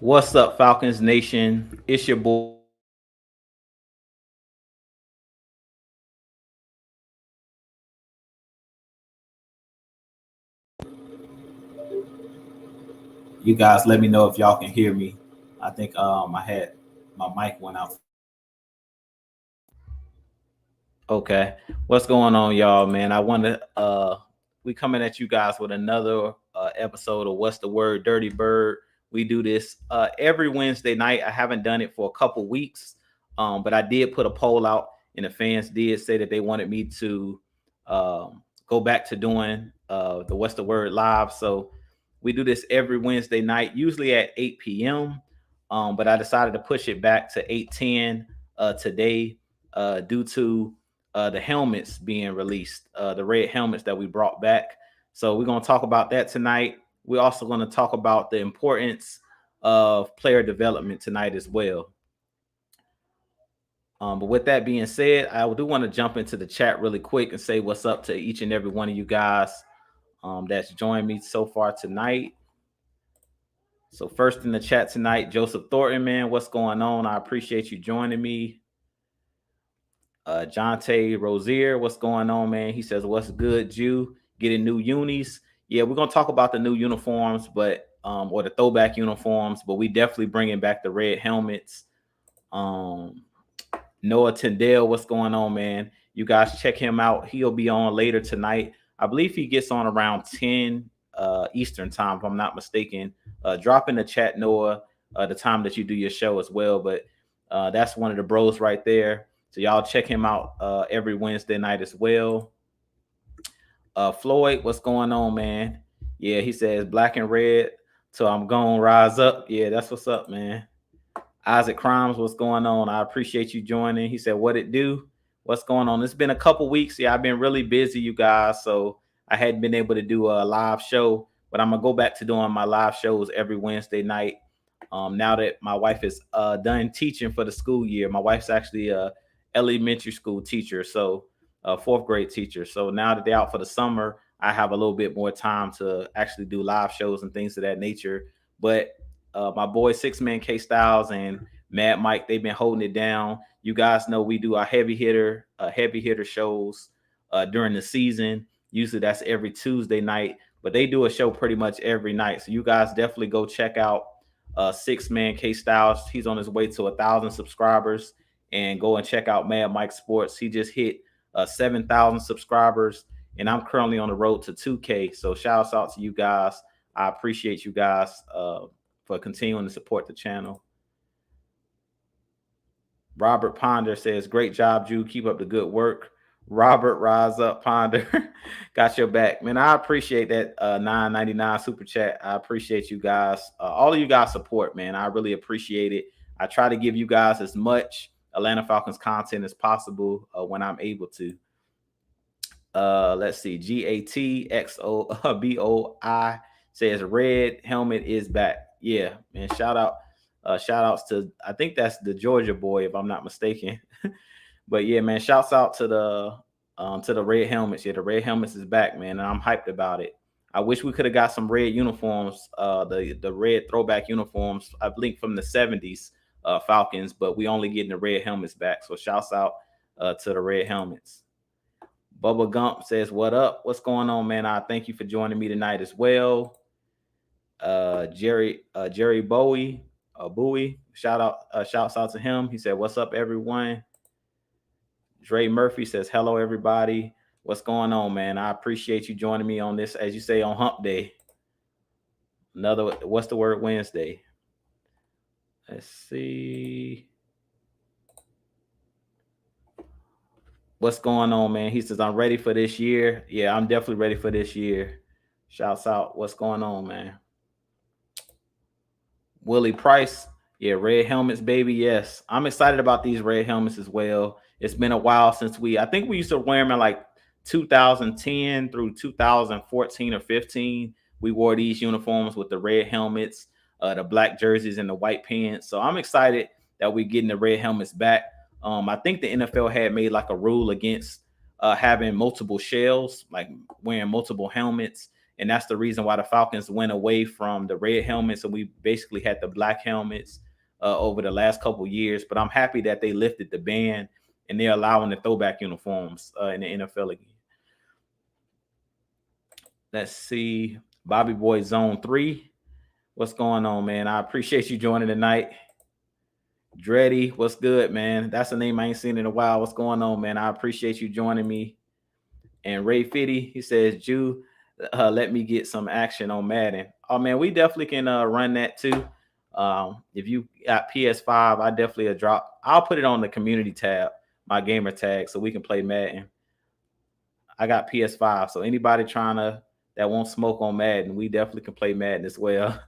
What's up, Falcons Nation? It's your boy. You guys, let me know if y'all can hear me. I think I had my mic went out. Okay, what's going on, y'all? Man, I want to we coming at you guys with another episode of What's the Word, Dirty Bird. We do this every Wednesday night. I haven't done it for a couple weeks, but I did put a poll out, and the fans did say that they wanted me to go back to doing the What's the Word live. So we do this every Wednesday night, usually at 8 p.m. But I decided to push it back to 8:10 today due to the helmets being released, the red helmets that we brought back. So we're going to talk about that tonight. We're also going to talk about the importance of player development tonight as well. But with that being said, I do want to jump into the chat really quick and say what's up to each and every one of you guys that's joined me so far tonight. So first in the chat tonight, Joseph Thornton, man, what's going on? I appreciate you joining me. Jonte Rozier, what's going on, man? He says, what's good, Jew? Getting new unis. Yeah, we're going to talk about the new uniforms, but or the throwback uniforms, but we definitely bringing back the red helmets. Noah Tyndale, what's going on, man? You guys check him out. He'll be on later tonight. I believe he gets on around 10 Eastern time, if I'm not mistaken. Drop in the chat, Noah, the time that you do your show as well. But that's one of the bros right there. So y'all check him out every Wednesday night as well. Floyd, what's going on, man? Yeah, he says black and red. So I'm gonna rise up. Yeah, that's what's up, man. Isaac Crimes, what's going on? I appreciate you joining. He said, what it do? What's going on? It's been a couple weeks. Yeah, I've been really busy, you guys. So I hadn't been able to do a live show, but I'm gonna go back to doing my live shows every Wednesday night. Now that my wife is done teaching for the school year, my wife's actually a elementary school teacher, so a fourth grade teacher. So now that they're out for the summer, I have a little bit more time to actually do live shows and things of that nature. But my boy Six Man K Styles and Mad Mike, they've been holding it down. You guys know we do our heavy hitter shows during the season. Usually that's every Tuesday night, but they do a show pretty much every night. So you guys definitely go check out Six Man K Styles. He's on his way to 1,000 subscribers, and go and check out Mad Mike Sports. He just hit 7,000 subscribers, and I'm currently on the road to 2K. So shouts out to you guys. I appreciate you guys for continuing to support the channel. Robert Ponder says, great job, Drew. Keep up the good work. Robert, rise up, Ponder. Got your back, man. I appreciate that $9.99 super chat. I appreciate you guys, all of you guys' support, man. I really appreciate it. I try to give you guys as much Atlanta Falcons content as possible when I'm able to. Let's see. GATXOBOI says red helmet is back. Yeah, man. Shout outs to, I think that's the Georgia boy, if I'm not mistaken. But yeah, man, shouts out to the red helmets. Yeah, the red helmets is back, man, and I'm hyped about it. I wish we could have got some red uniforms, the red throwback uniforms, I believe from the 70s Falcons, but we only getting the red helmets back. So shouts out to the red helmets. Bubba Gump says, what up? What's going on, man? I thank you for joining me tonight as well. Jerry Bowie, shouts out to him. He said, what's up, everyone? Dre Murphy says, hello, everybody. What's going on, man? I appreciate you joining me on this, as you say, on Hump Day. Another, what's the word, Wednesday? Let's see. What's going on, man? He says, I'm ready for this year. Yeah, I'm definitely ready for this year. Shouts out. What's going on, man? Willie Price. Yeah, red helmets, baby. Yes. I'm excited about these red helmets as well. It's been a while since I think we used to wear them in like 2010 through 2014 or 15. We wore these uniforms with the red helmets, the black jerseys, and the white pants. So I'm excited that we're getting the red helmets back. I think the NFL had made like a rule against having multiple shells, like wearing multiple helmets. And that's the reason why the Falcons went away from the red helmets, and we basically had the black helmets over the last couple years. But I'm happy that they lifted the ban and they're allowing the throwback uniforms in the NFL again. Let's see, Bobby Boy Zone 3. What's going on, man? I appreciate you joining tonight. Dreddy, what's good, man? That's a name I ain't seen in a while. What's going on, man? I appreciate you joining me. And Ray Fitty, he says, Jew, let me get some action on Madden. Oh, man, we definitely can run that too. If you got PS5, I definitely drop. I'll put it on the community tab, my gamer tag, so we can play Madden. I got PS5, so anybody that won't smoke on Madden, we definitely can play Madden as well.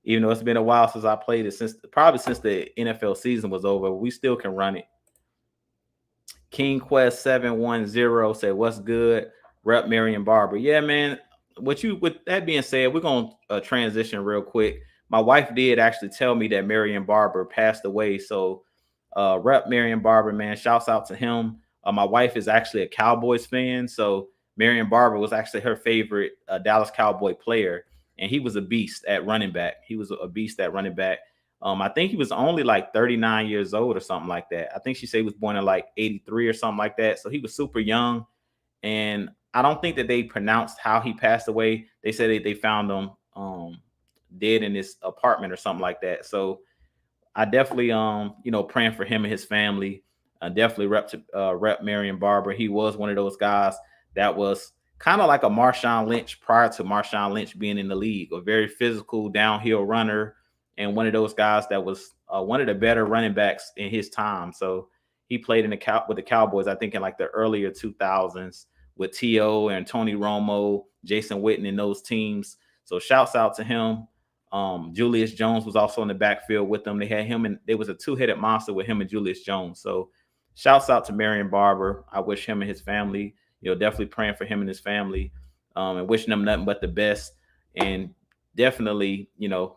Even though it's been a while since I played it, probably since the NFL season was over, we still can run it. King Quest 710 said, "What's good, Rep Marion Barber?" Yeah, man. With that being said, we're gonna transition real quick. My wife did actually tell me that Marion Barber passed away, so Rep Marion Barber, man, shouts out to him. My wife is actually a Cowboys fan, so Marion Barber was actually her favorite Dallas Cowboy player. And he was a beast at running back. I think he was only like 39 years old or something like that. I think she said he was born in like 83 or something like that. So he was super young. And I don't think that they pronounced how he passed away. They said they found him dead in his apartment or something like that. So I definitely praying for him and his family. Definitely rep Marion Barber. He was one of those guys that was kind of like a Marshawn Lynch prior to Marshawn Lynch being in the league, a very physical downhill runner, and one of those guys that was one of the better running backs in his time. So he played with the Cowboys, I think, in like the earlier 2000s with T.O. and Tony Romo, Jason Witten, and those teams. So shouts out to him. Julius Jones was also in the backfield with them. They had him, and there was a two-headed monster with him and Julius Jones. So shouts out to Marion Barber. I wish him and his family, definitely praying for him and his family, and wishing them nothing but the best. And definitely,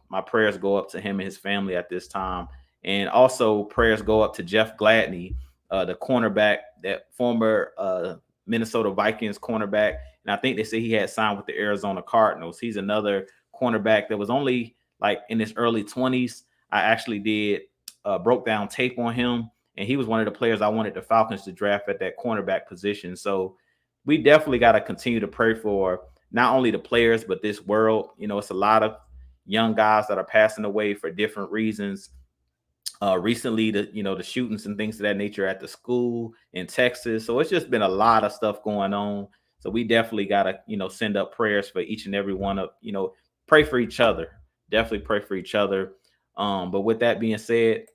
my prayers go up to him and his family at this time. And also prayers go up to Jeff Gladney, the cornerback, that former Minnesota Vikings cornerback. And I think they say he had signed with the Arizona Cardinals. He's another cornerback that was only like in his early 20s. I actually broke down tape on him, and he was one of the players I wanted the Falcons to draft at that cornerback position. So we definitely got to continue to pray for not only the players, but this world. It's a lot of young guys that are passing away for different reasons. Recently, the shootings and things of that nature at the school in Texas. So it's just been a lot of stuff going on. So we definitely got to, send up prayers for each and every one of, pray for each other. Definitely pray for each other. But with that being said,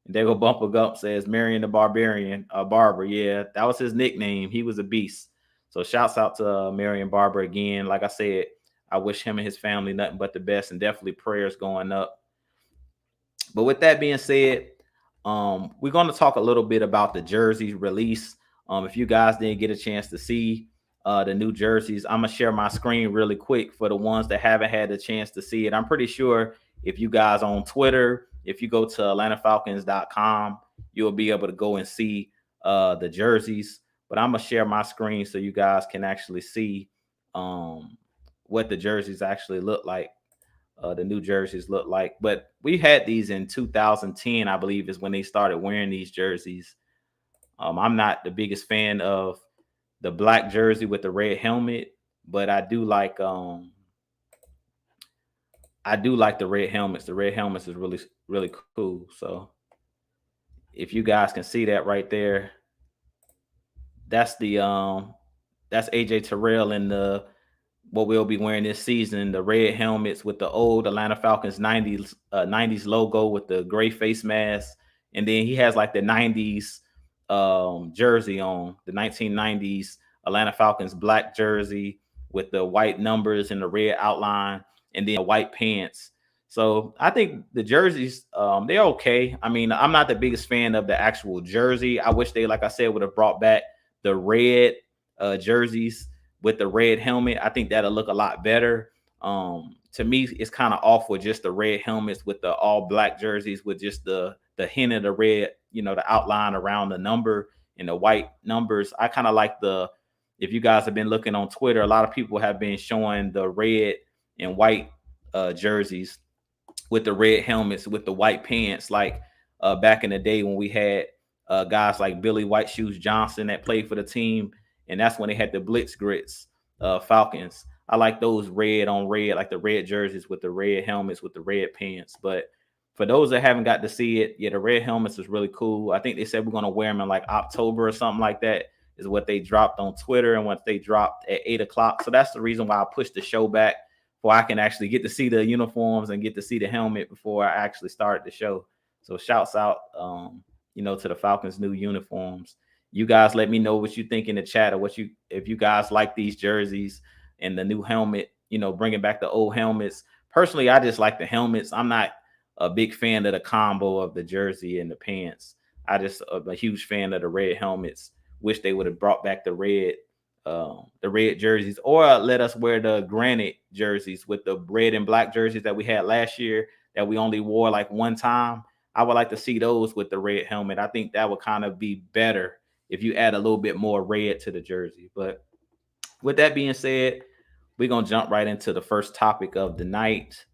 there go Bumper Gump says Marion the Barbarian, Barber. Yeah, that was his nickname. He was a beast. So shouts out to Marion Barber again. Like I said, I wish him and his family nothing but the best, and definitely prayers going up. But with that being said, we're going to talk a little bit about the jersey release. If you guys didn't get a chance to see the new jerseys, I'm going to share my screen really quick for the ones that haven't had a chance to see it. I'm pretty sure if you guys on Twitter, if you go to AtlantaFalcons.com, you'll be able to go and see the jerseys. But I'm going to share my screen so you guys can actually see what the jerseys actually look like. The new jerseys look like. But we had these in 2010, I believe, is when they started wearing these jerseys. I'm not the biggest fan of the black jersey with the red helmet, but I do like the red helmets. The red helmets is really, really cool. So if you guys can see that right there, that's AJ Terrell in the what we'll be wearing this season, the red helmets with the old Atlanta Falcons 90s logo with the gray face mask. And then he has like the 90s jersey on, the 1990s Atlanta Falcons black jersey with the white numbers and the red outline, and then white pants. So I think the jerseys, they're okay. I mean, I'm not the biggest fan of the actual jersey. I wish they, like I said, would have brought back the red jerseys with the red helmet. I think that'll look a lot better. To me, it's kind of off with just the red helmets with the all black jerseys with just the hint of the red, the outline around the number and the white numbers. I kind of like the if you guys have been looking on Twitter, a lot of people have been showing the red and white jerseys with the red helmets with the white pants, like back in the day when we had guys like Billy White Shoes Johnson that played for the team, and that's when they had the Blitz Grits Falcons. I like those red on red, like the red jerseys with the red helmets with the red pants. But for those that haven't got to see it, yeah, the red helmets is really cool. I think they said we're gonna wear them in like October or something like that. Is what they dropped on Twitter and what they dropped at 8 o'clock. So that's the reason why I pushed the show back, for I can actually get to see the uniforms and get to see the helmet before I actually started the show. So shouts out, to the Falcons' new uniforms. You guys let me know what you think in the chat, or if you guys like these jerseys and the new helmet, bringing back the old helmets. Personally, I just like the helmets. I'm not a big fan of the combo of the jersey and the pants. I just am a huge fan of the red helmets. Wish they would have brought back the red jerseys, or let us wear the granite jerseys with the red and black jerseys that we had last year that we only wore like one time. I would like to see those with the red helmet. I think that would kind of be better if you add a little bit more red to the jersey. But with that being said, we're going to jump right into the first topic of the night.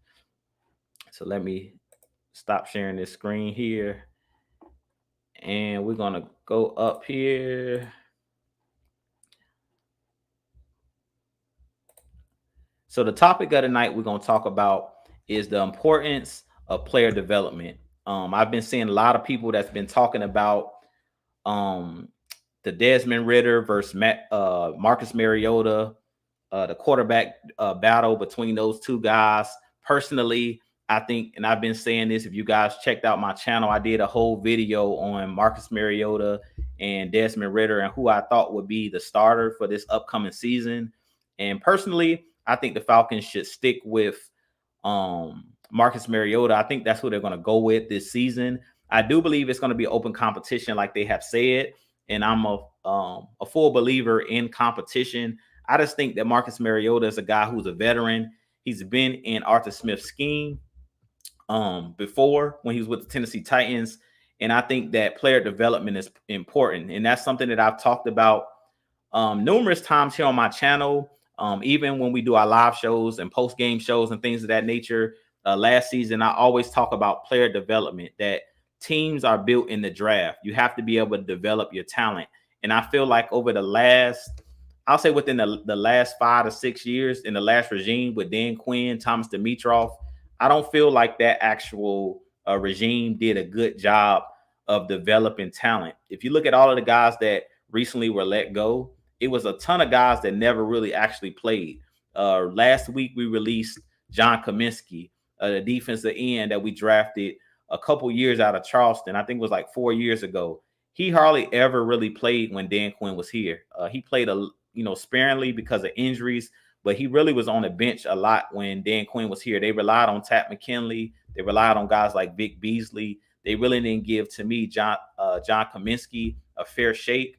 So let me stop sharing this screen here. And we're going to go up here. So the topic of the night we're going to talk about is the importance of player development. I've been seeing a lot of people that's been talking about the Desmond Ridder versus Marcus Mariota, the quarterback battle between those two guys. Personally, I think, and I've been saying this, if you guys checked out my channel, I did a whole video on Marcus Mariota and Desmond Ridder and who I thought would be the starter for this upcoming season. And personally, I think the Falcons should stick with Marcus Mariota. I think that's who they're going to go with this season. I do believe it's going to be open competition, like they have said, and I'm a full believer in competition. I just think that Marcus Mariota is a guy who's a veteran. He's been in Arthur Smith's scheme before when he was with the Tennessee Titans, and I think that player development is important, and that's something that I've talked about numerous times here on my channel. Even when we do our live shows and post-game shows and things of that nature, last season, I always talk about player development, that teams are built in the draft. You have to be able to develop your talent. And I feel like over the last, I'll say within the last 5 to 6 years in the last regime with Dan Quinn, Thomas Dimitroff, I don't feel like that actual regime did a good job of developing talent. If you look at all of the guys that recently were let go, it was a ton of guys that never really actually played. Last week, we released John Kaminsky, the defensive end that we drafted a couple years out of Charleston. I think it was like 4 years ago. He hardly ever really played when Dan Quinn was here. He played sparingly because of injuries, but he really was on the bench a lot when Dan Quinn was here. They relied on Tat McKinley. They relied on guys like Vic Beasley. They really didn't give, to me, John Kaminsky a fair shake.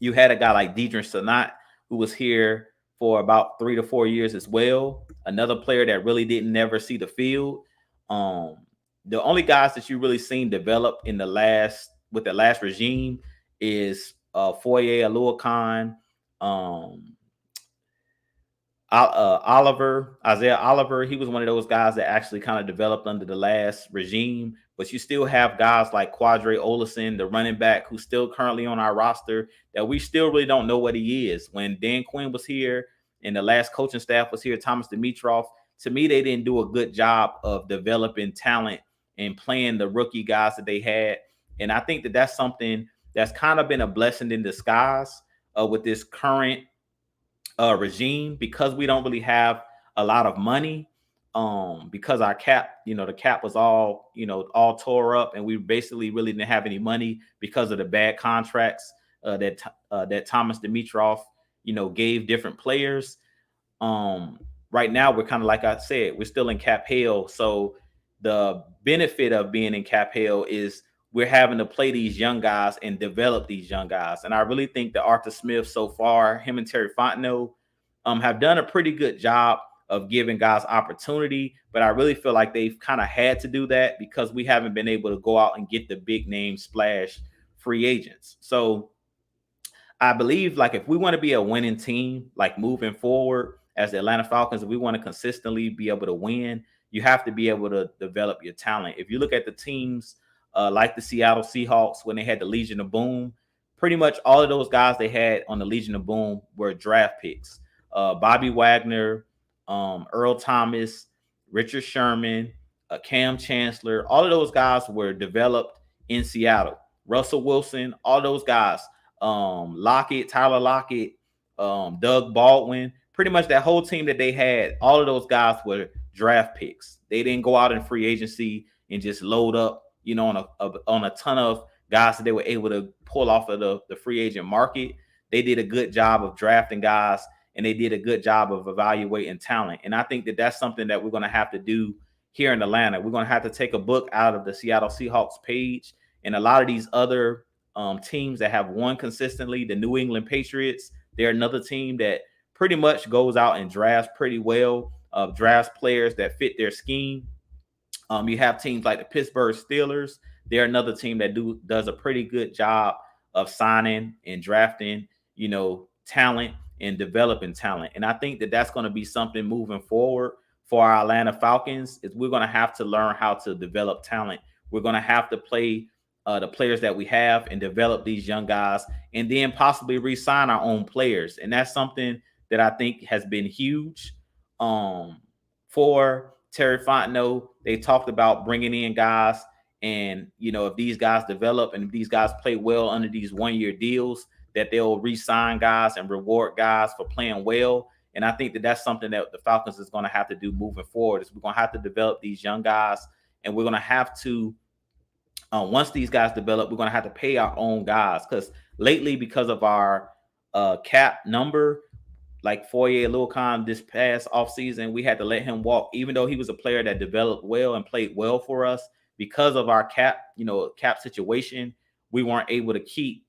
You had a guy like Deidre Sanat, who was here for about 3 to 4 years as well. Another player that really didn't never see the field. The only guys that you really seen develop with the last regime is Foye Aluakon, Isaiah Oliver. He was one of those guys that actually kind of developed under the last regime. But you still have guys like Quadre Olison, the running back, who's still currently on our roster, that we still really don't know what he is. When Dan Quinn was here and the last coaching staff was here, Thomas Dimitroff, to me, they didn't do a good job of developing talent and playing the rookie guys that they had. And I think that that's something that's kind of been a blessing in disguise with this current regime, because we don't really have a lot of money. Because our cap, the cap was all tore up, and we basically really didn't have any money because of the bad contracts that Thomas Dimitroff, gave different players. Right now, we're kind of, like I said, we're still in cap hell. So the benefit of being in cap hell is we're having to play these young guys and develop these young guys. And I really think that Arthur Smith so far, him and Terry Fontenot, have done a pretty good job of giving guys opportunity, but I really feel like they've kind of had to do that because we haven't been able to go out and get the big name splash free agents. So I believe like if we want to be a winning team, like moving forward as the Atlanta Falcons, if we want to consistently be able to win, you have to be able to develop your talent. If you look at the teams like the Seattle Seahawks when they had the Legion of Boom, pretty much all of those guys they had on the Legion of Boom were draft picks. Bobby Wagner, Earl Thomas, Richard Sherman, Cam Chancellor, all of those guys were developed in Seattle. Russell Wilson, all those guys, Lockett, Tyler Lockett, Doug Baldwin, pretty much that whole team that they had, all of those guys were draft picks. They didn't go out in free agency and just load up, on a ton of guys that they were able to pull off of the free agent market. They did a good job of drafting guys, and they did a good job of evaluating talent. And I think that that's something that we're going to have to do here in Atlanta. We're going to have to take a book out of the Seattle Seahawks page and a lot of these other teams that have won consistently. The New England Patriots, they're another team that pretty much goes out and drafts pretty well, drafts players that fit their scheme. You have teams like the Pittsburgh Steelers. They're another team that does a pretty good job of signing and drafting, talent and developing talent. And I think that that's going to be something moving forward for our Atlanta Falcons is we're going to have to learn how to develop talent. We're going to have to play the players that we have and develop these young guys and then possibly re-sign our own players. And that's something that I think has been huge for Terry Fontenot. They talked about bringing in guys and, if these guys develop and if these guys play well under these one-year deals, that they'll re-sign guys and reward guys for playing well. And I think that that's something that the Falcons is going to have to do moving forward is we're going to have to develop these young guys and we're going to have to once these guys develop, we're going to have to pay our own guys because lately, because of our cap number, like Foye Lilcon this past offseason, we had to let him walk, even though he was a player that developed well and played well for us. Because of our cap situation, we weren't able to keep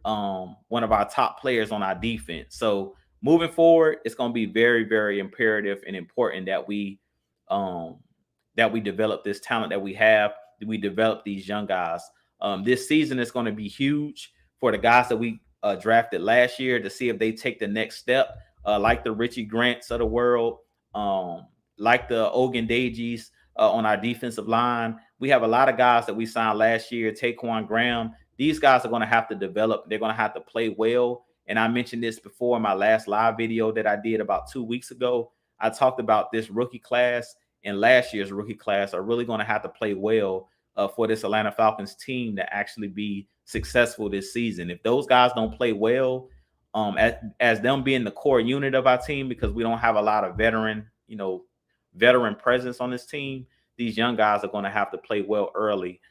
one of our top players on our defense. So moving forward, it's going to be very, very imperative and important that we develop this talent that we have. We develop these young guys. This season is going to be huge for the guys that we drafted last year to see if they take the next step, like the Richie Grants of the world, like the Ogundejis on our defensive line. We have a lot of guys that we signed last year, Taquan Graham. These guys are going to have to develop. They're going to have to play well. And I mentioned this before in my last live video that I did about 2 weeks ago. I talked about this rookie class and last year's rookie class are really going to have to play well for this Atlanta Falcons team to actually be successful this season. If those guys don't play well, as them being the core unit of our team, because we don't have a lot of veteran presence on this team, these young guys are going to have to play well early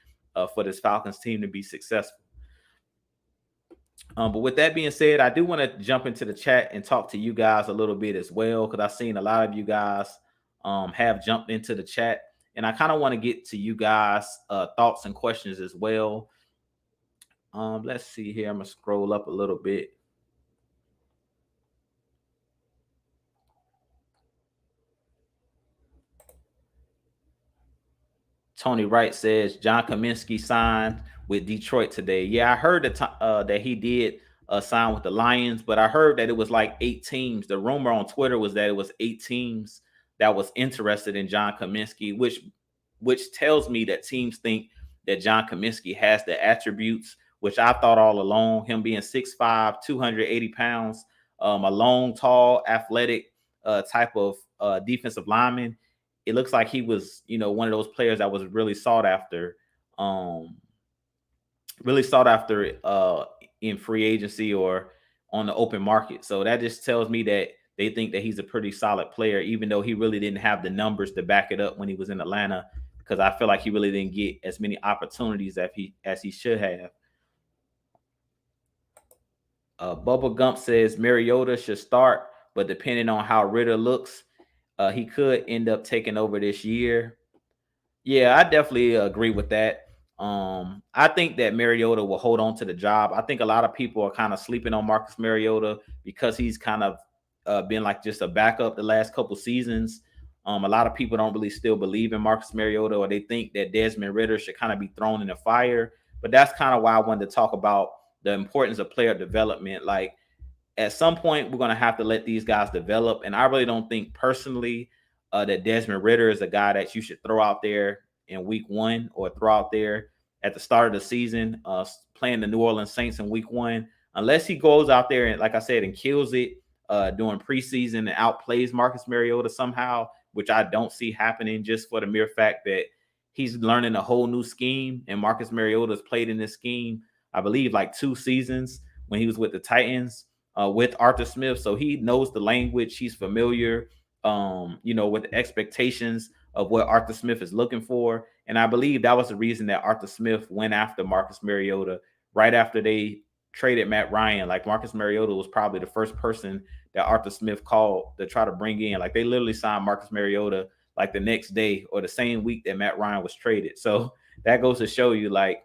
for this Falcons team to be successful. But with that being said, I do want to jump into the chat and talk to you guys a little bit as well, because I've seen a lot of you guys have jumped into the chat, and I kind of want to get to you guys' thoughts and questions as well. Let's see here. I'm going to scroll up a little bit. Tony Wright says John Kaminsky signed with Detroit today. Yeah, I heard that he did sign with the Lions, but I heard that it was like 8 teams. The rumor on Twitter was that it was 8 teams that was interested in John Kaminsky, which tells me that teams think that John Kaminsky has the attributes, which I thought all along, him being 6'5", 280 pounds, a long, tall, athletic type of defensive lineman. It looks like he was, one of those players that was really sought after in free agency or on the open market. So that just tells me that they think that he's a pretty solid player, even though he really didn't have the numbers to back it up when he was in Atlanta, because I feel like he really didn't get as many opportunities as he should have. Bubba Gump says Mariota should start, but depending on how Ritter looks, he could end up taking over this year. Yeah, I definitely agree with that. I think that Mariota will hold on to the job. I think a lot of people are kind of sleeping on Marcus Mariota because he's kind of been like just a backup the last couple seasons. A lot of people don't really still believe in Marcus Mariota, or they think that Desmond Ritter should kind of be thrown in the fire. But that's kind of why I wanted to talk about the importance of player development. Like at some point, we're going to have to let these guys develop. And I really don't think personally that Desmond Ridder is a guy that you should throw out there in week one or throw out there at the start of the season, playing the New Orleans Saints in week one, unless he goes out there and, like I said, and kills it during preseason and outplays Marcus Mariota somehow, which I don't see happening, just for the mere fact that he's learning a whole new scheme. And Marcus Mariota's played in this scheme, I believe, like 2 seasons when he was with the Titans with Arthur Smith. So he knows the language. He's familiar, with the expectations of what Arthur Smith is looking for. And I believe that was the reason that Arthur Smith went after Marcus Mariota right after they traded Matt Ryan. Like Marcus Mariota was probably the first person that Arthur Smith called to try to bring in. Like they literally signed Marcus Mariota like the next day or the same week that Matt Ryan was traded. So that goes to show you, like,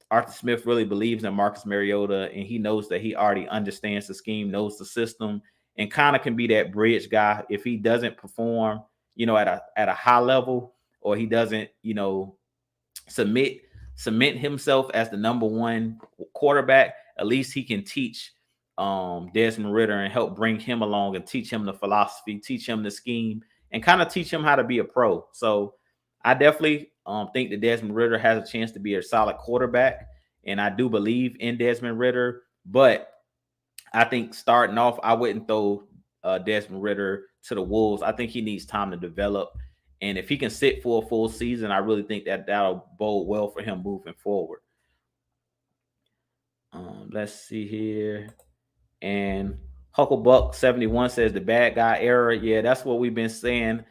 Arthur Smith really believes in Marcus Mariota, and he knows that he already understands the scheme, knows the system, and kind of can be that bridge guy if he doesn't perform, at a high level, or he doesn't, cement himself as the number one quarterback. At least he can teach Desmond Ridder and help bring him along and teach him the philosophy, teach him the scheme, and kind of teach him how to be a pro. So I definitely think that Desmond Ridder has a chance to be a solid quarterback, and I do believe in Desmond Ridder. But I think starting off, I wouldn't throw Desmond Ridder to the Wolves. I think he needs time to develop, and if he can sit for a full season, I really think that that'll bode well for him moving forward. Let's see here. And Hucklebuck 71 says the bad guy era. Yeah, that's what we've been saying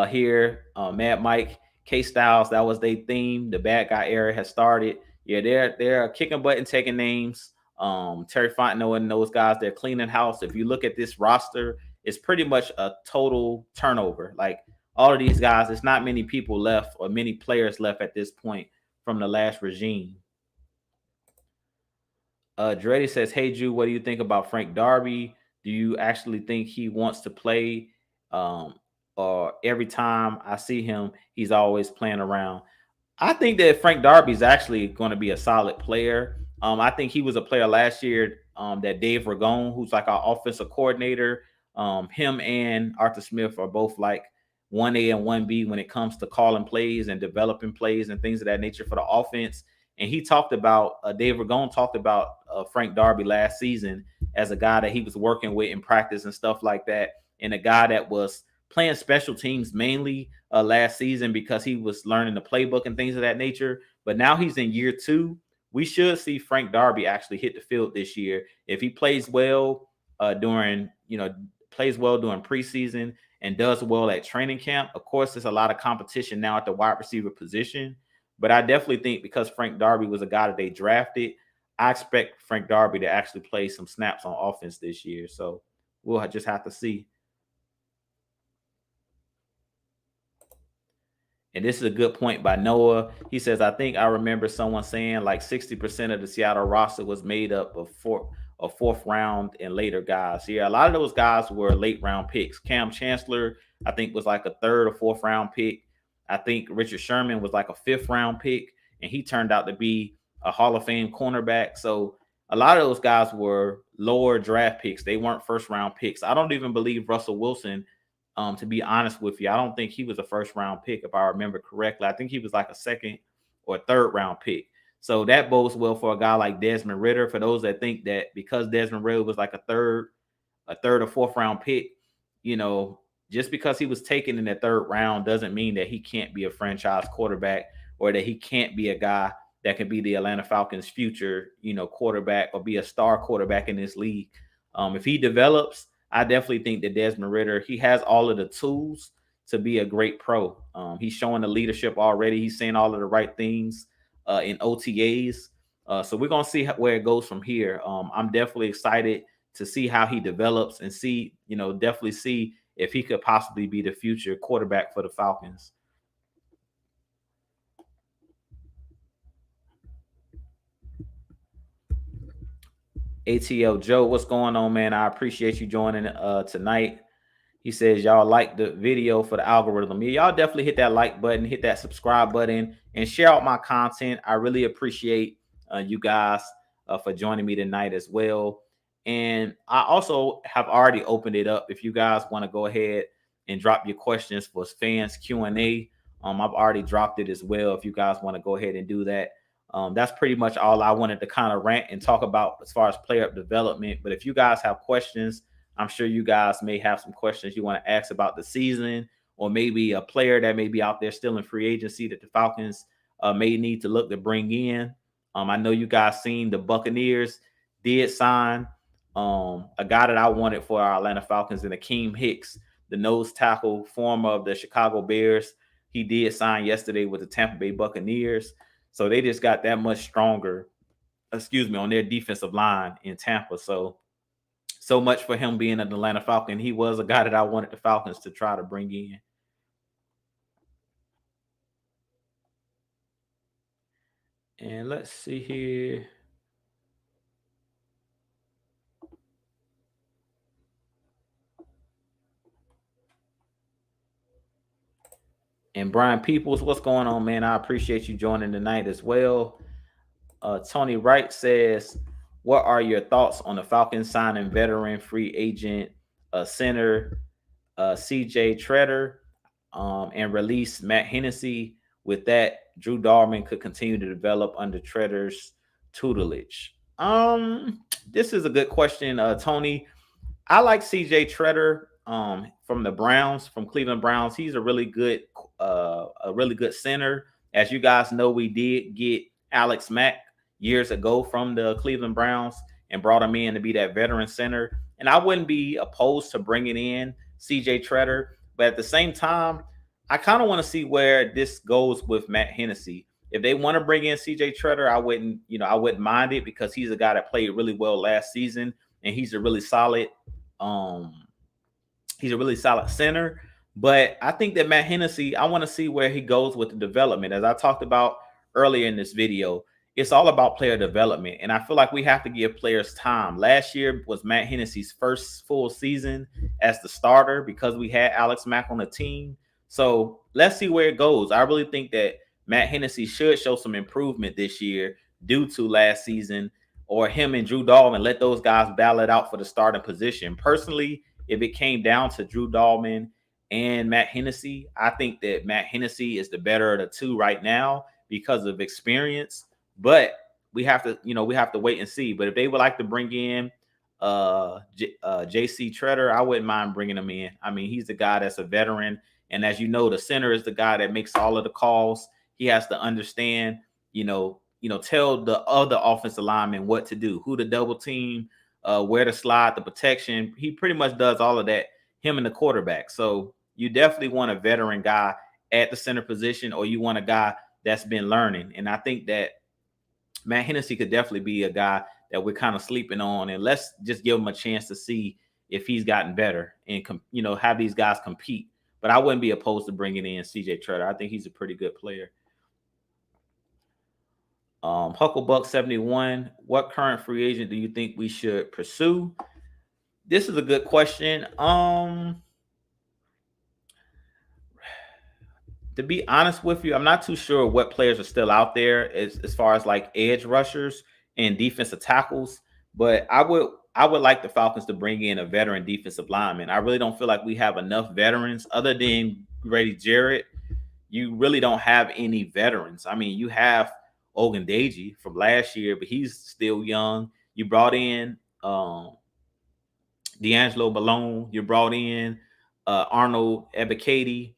here. Mad Mike, K Styles, that was their theme. The bad guy era has started. Yeah, they're kicking butt and taking names. Terry Fontenot and those guys, they're cleaning house. If you look at this roster, it's pretty much a total turnover. Like all of these guys, it's not many people left or many players left at this point from the last regime. Dreddy says, "Hey Drew, what do you think about Frank Darby? Do you actually think he wants to play? Or every time I see him, he's always playing around?" I think that Frank Darby is actually going to be a solid player. I think he was a player last year that Dave Ragone, who's like our offensive coordinator, him and Arthur Smith are both like 1A and 1B when it comes to calling plays and developing plays and things of that nature for the offense. And he talked about, Dave Ragone talked about Frank Darby last season as a guy that he was working with in practice and stuff like that, and a guy that was playing special teams mainly last season because he was learning the playbook and things of that nature. But now he's in year 2. We should see Frank Darby actually hit the field this year if he plays well during preseason and does well at training camp. Of course, there's a lot of competition now at the wide receiver position, but I definitely think because Frank Darby was a guy that they drafted, I expect Frank Darby to actually play some snaps on offense this year. So we'll just have to see. And this is a good point by Noah. He says, "I think I remember someone saying like 60% of the Seattle roster was made up of fourth round and later guys." Yeah, a lot of those guys were late round picks. Cam Chancellor, I think, was like a 3rd or 4th round pick. I think Richard Sherman was like a 5th round pick, and he turned out to be a Hall of Fame cornerback. So a lot of those guys were lower draft picks. They weren't 1st round picks. I don't even believe Russell Wilson, to be honest with you, I don't think he was a 1st round pick, if I remember correctly. I think he was like a 2nd or 3rd round pick. So that bodes well for a guy like Desmond Ridder. For those that think that because Desmond Ridder was like a third or 4th round pick, just because he was taken in the 3rd round doesn't mean that he can't be a franchise quarterback or that he can't be a guy that can be the Atlanta Falcons' future, quarterback or be a star quarterback in this league. If he develops, I definitely think that Desmond Ridder, he has all of the tools to be a great pro. He's showing the leadership already. He's saying all of the right things in OTAs. So we're going to see where it goes from here. I'm definitely excited to see how he develops and see, definitely see if he could possibly be the future quarterback for the Falcons. ATL Joe, what's going on, man? I appreciate you joining tonight. He says y'all like the video for the algorithm. Yeah, y'all definitely hit that like button, hit that subscribe button, and share out my content. I really appreciate you guys for joining me tonight as well. And I also have already opened it up. If you guys want to go ahead and drop your questions for fans Q&A, I've already dropped it as well. If you guys want to go ahead and do that, that's pretty much all I wanted to kind of rant and talk about as far as player development. But if you guys have questions, I'm sure you guys may have some questions you want to ask about the season, or maybe a player that may be out there still in free agency that the Falcons may need to look to bring in. I know you guys seen the Buccaneers did sign a guy that I wanted for our Atlanta Falcons, and Akeem Hicks, the nose tackle, former of the Chicago Bears. He did sign yesterday with the Tampa Bay Buccaneers. So they just got that much stronger, on their defensive line in Tampa. So much for him being an Atlanta Falcon. He was a guy that I wanted the Falcons to try to bring in. And let's see here. And Brian Peoples, what's going on, man? I appreciate you joining tonight as well. Tony Wright says, what are your thoughts on the Falcons signing veteran free agent center CJ Treader and release Matt Hennessy? With that, Drew Darman could continue to develop under Treader's tutelage. This is a good question, Tony. I like CJ Treader from the Browns, from Cleveland Browns. He's a really good center. As you guys know, we did get Alex Mack years ago from the Cleveland Browns and brought him in to be that veteran center. And I wouldn't be opposed to bringing in CJ Treader, but at the same time, I kind of want to see where this goes with Matt Hennessy. If they want to bring in CJ Treader, I wouldn't mind it, because he's a guy that played really well last season, and he's a really solid center. But I think that Matt Hennessy, I want to see where he goes with the development. As I talked about earlier in this video, it's all about player development. And I feel like we have to give players time. Last year was Matt Hennessy's first full season as the starter, because we had Alex Mack on the team. So let's see where it goes. I really think that Matt Hennessy should show some improvement this year due to last season, or him and Drew Dalman, let those guys battle it out for the starting position. Personally, if it came down to Drew Dalman and Matt Hennessy, I think that Matt Hennessy is the better of the two right now because of experience. But we have to wait and see. But if they would like to bring in JC Treader, I wouldn't mind bringing him in. I mean, he's the guy that's a veteran. And as you know, the center is the guy that makes all of the calls. He has to understand, tell the other offensive linemen what to do, who to double team, where to slide, the protection. He pretty much does all of that, him and the quarterback. So you definitely want a veteran guy at the center position, or you want a guy that's been learning. And I think that Matt Hennessy could definitely be a guy that we're kind of sleeping on. And let's just give him a chance to see if he's gotten better and, have these guys compete. But I wouldn't be opposed to bringing in CJ Treader. I think he's a pretty good player. Hucklebuck 71, what current free agent do you think we should pursue? This is a good question. To be honest with you, I'm not too sure what players are still out there as far as like edge rushers and defensive tackles, but I would like the Falcons to bring in a veteran defensive lineman. I really don't feel like we have enough veterans other than Grady Jarrett. You really don't have any veterans. I mean, you have Ogundeji from last year, but he's still young. You brought in D'Angelo Malone. You brought in Arnold Ebiketie.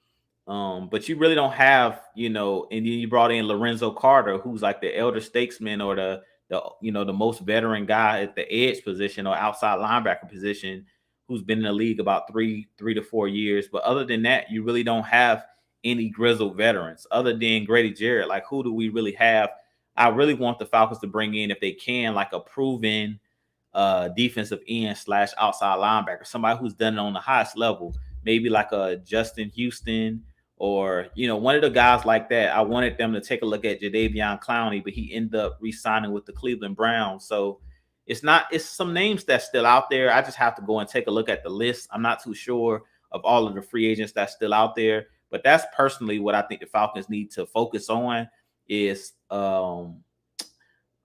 But you really don't have, and then you brought in Lorenzo Carter, who's like the elder statesman, or the most veteran guy at the edge position or outside linebacker position, who's been in the league about three to 4 years. But other than that, you really don't have any grizzled veterans other than Grady Jarrett. Like, who do we really have? I really want the Falcons to bring in, if they can, like a proven defensive end / outside linebacker, somebody who's done it on the highest level, maybe like a Justin Houston, or one of the guys like that. I wanted them to take a look at Jadeveon Clowney, but he ended up re-signing with the Cleveland Browns. So it's some names that's still out there. I just have to go and take a look at the list. I'm not too sure of all of the free agents that's still out there, but that's personally what I think the Falcons need to focus on is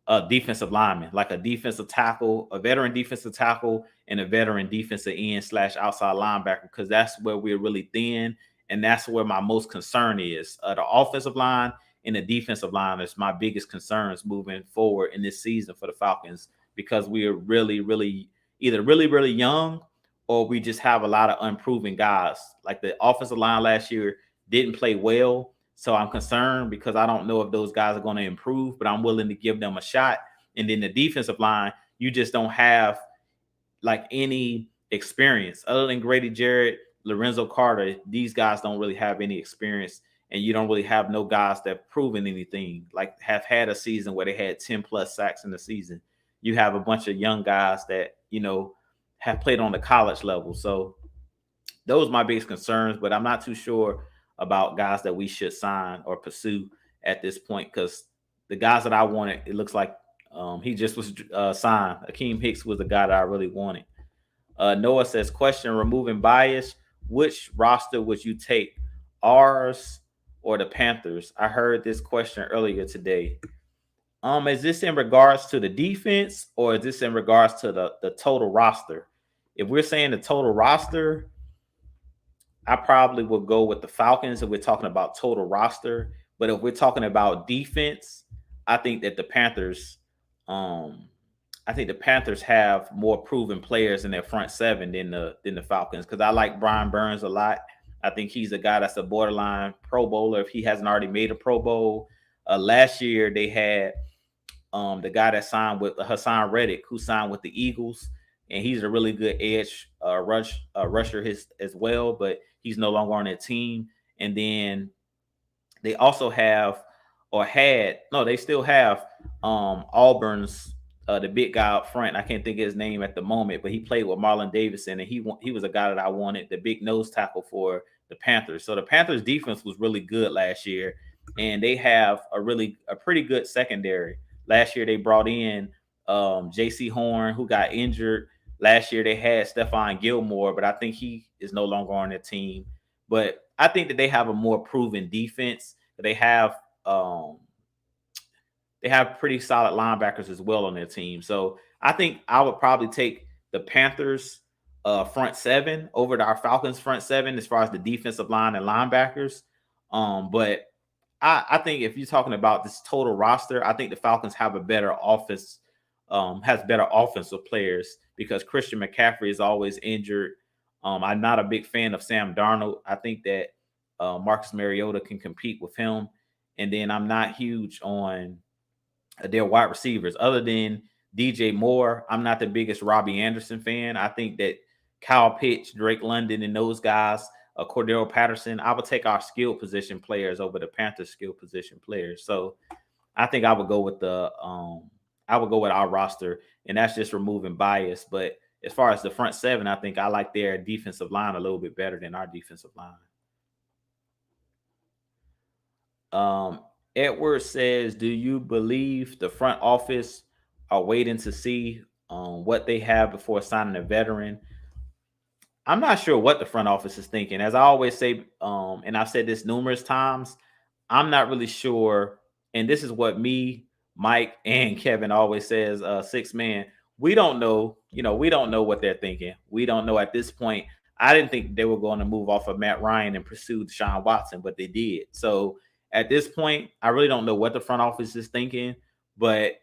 a defensive lineman, like a defensive tackle, a veteran defensive tackle, and a veteran defensive end slash outside linebacker, because that's where we're really thin. And that's where my most concern is. The offensive line and the defensive line is my biggest concerns moving forward in this season for the Falcons, because we are really either really young, or we just have a lot of unproven guys. Like the offensive line last year didn't play well. So I'm concerned because I don't know if those guys are going to improve, but I'm willing to give them a shot. And then the defensive line, you just don't have like any experience other than Grady Jarrett, Lorenzo Carter. These guys don't really have any experience, and you don't really have no guys that have proven anything, like have had a season where they had 10 plus sacks in the season. You have a bunch of young guys that, have played on the college level. So those are my biggest concerns, but I'm not too sure about guys that we should sign or pursue at this point, because the guys that I wanted, it looks like he just was signed. Akeem Hicks was the guy that I really wanted. Noah says, question, removing bias, which roster would you take, ours or the Panthers? I heard this question earlier today. Is this in regards to the defense, or is this in regards to the total roster? If we're saying the total roster, I probably would go with the Falcons if we're talking about total roster. But if we're talking about defense, I think that the Panthers, have more proven players in their front seven than the Falcons, because I like Brian Burns a lot. I think he's a guy that's a borderline Pro Bowler if he hasn't already made a Pro Bowl. Last year they had the guy that signed with Hassan Reddick, who signed with the Eagles, and he's a really good edge rusher as well, but he's no longer on that team. And then they also have, they still have Auburn's the big guy up front. I can't think of his name at the moment, but he played with Marlon Davidson, and he was a guy that I wanted, the big nose tackle for the Panthers. So the Panthers defense was really good last year, and they have a pretty good secondary. Last year they brought in J.C. Horn, who got injured. Last year they had Stephon Gilmore, but I think he is no longer on the team. But I think that they have a more proven defense. They have pretty solid linebackers as well on their team. So I think I would probably take the Panthers front seven over our Falcons front seven as far as the defensive line and linebackers. But I think if you're talking about this total roster, I think the Falcons have a better offense, has better offensive players, because Christian McCaffrey is always injured. I'm not a big fan of Sam Darnold. I think that Marcus Mariota can compete with him. And then I'm not huge on their wide receivers. Other than DJ Moore, I'm not the biggest Robbie Anderson fan. I think that Kyle Pitts, Drake London, and those guys, Cordero Patterson, I would take our skilled position players over the Panthers skilled position players. So I think I would go with our roster, and that's just removing bias. But as far as the front seven, I think I like their defensive line a little bit better than our defensive line. Edward says, do you believe the front office are waiting to see what they have before signing a veteran? I'm not sure what the front office is thinking. As I always say, and I've said this numerous times, I'm not really sure. And this is what me, Mike, and Kevin always says, six man. We don't know, we don't know what they're thinking. We don't know at this point. I didn't think they were going to move off of Matt Ryan and pursue Deshaun Watson, but they did. So at this point, I really don't know what the front office is thinking. But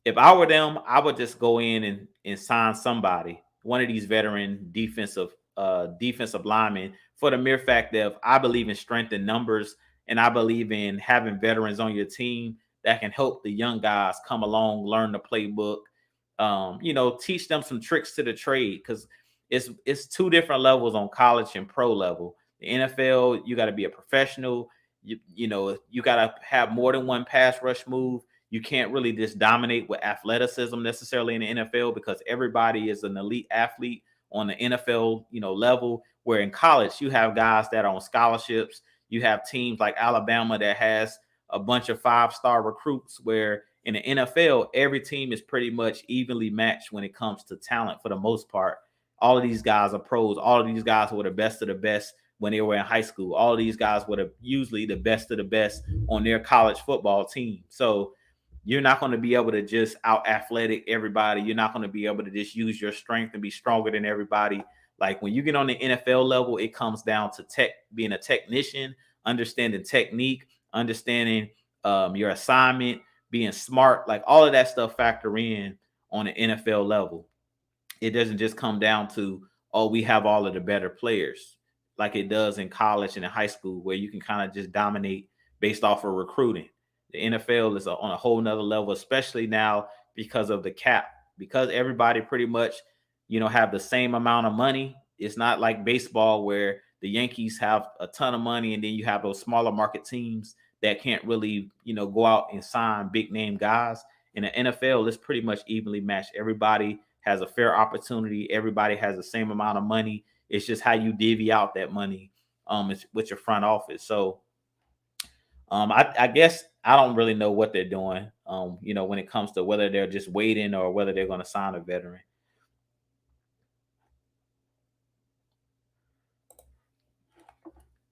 if I were them, I would just go in and sign somebody, one of these veteran defensive linemen, for the mere fact that I believe in strength in numbers, and I believe in having veterans on your team that can help the young guys come along, learn the playbook, teach them some tricks to the trade, because it's two different levels on college and pro level. The NFL, you got to be a professional. You got to have more than one pass rush move. You can't really just dominate with athleticism necessarily in the NFL, because everybody is an elite athlete on the NFL, level, where in college you have guys that are on scholarships. You have teams like Alabama that has a bunch of 5-star recruits, where in the NFL, every team is pretty much evenly matched when it comes to talent for the most part. All of these guys are pros. All of these guys were the best of the best when they were in high school. All of these guys were usually the best of the best on their college football team. So you're not going to be able to just out athletic everybody. You're not going to be able to just use your strength and be stronger than everybody. Like when you get on the NFL level, it comes down to being a technician, understanding technique, understanding your assignment, being smart, like all of that stuff factor in on the NFL level. It doesn't just come down to, oh, we have all of the better players like it does in college and in high school, where you can kind of just dominate based off of recruiting. The NFL is on a whole nother level, especially now because of the cap, because everybody pretty much, have the same amount of money. It's not like baseball where the Yankees have a ton of money and then you have those smaller market teams that can't really, go out and sign big name guys. In the NFL, it's pretty much evenly matched. Everybody has a fair opportunity. Everybody has the same amount of money. It's just how you divvy out that money with your front office. So I guess I don't really know what they're doing, when it comes to whether they're just waiting or whether they're going to sign a veteran.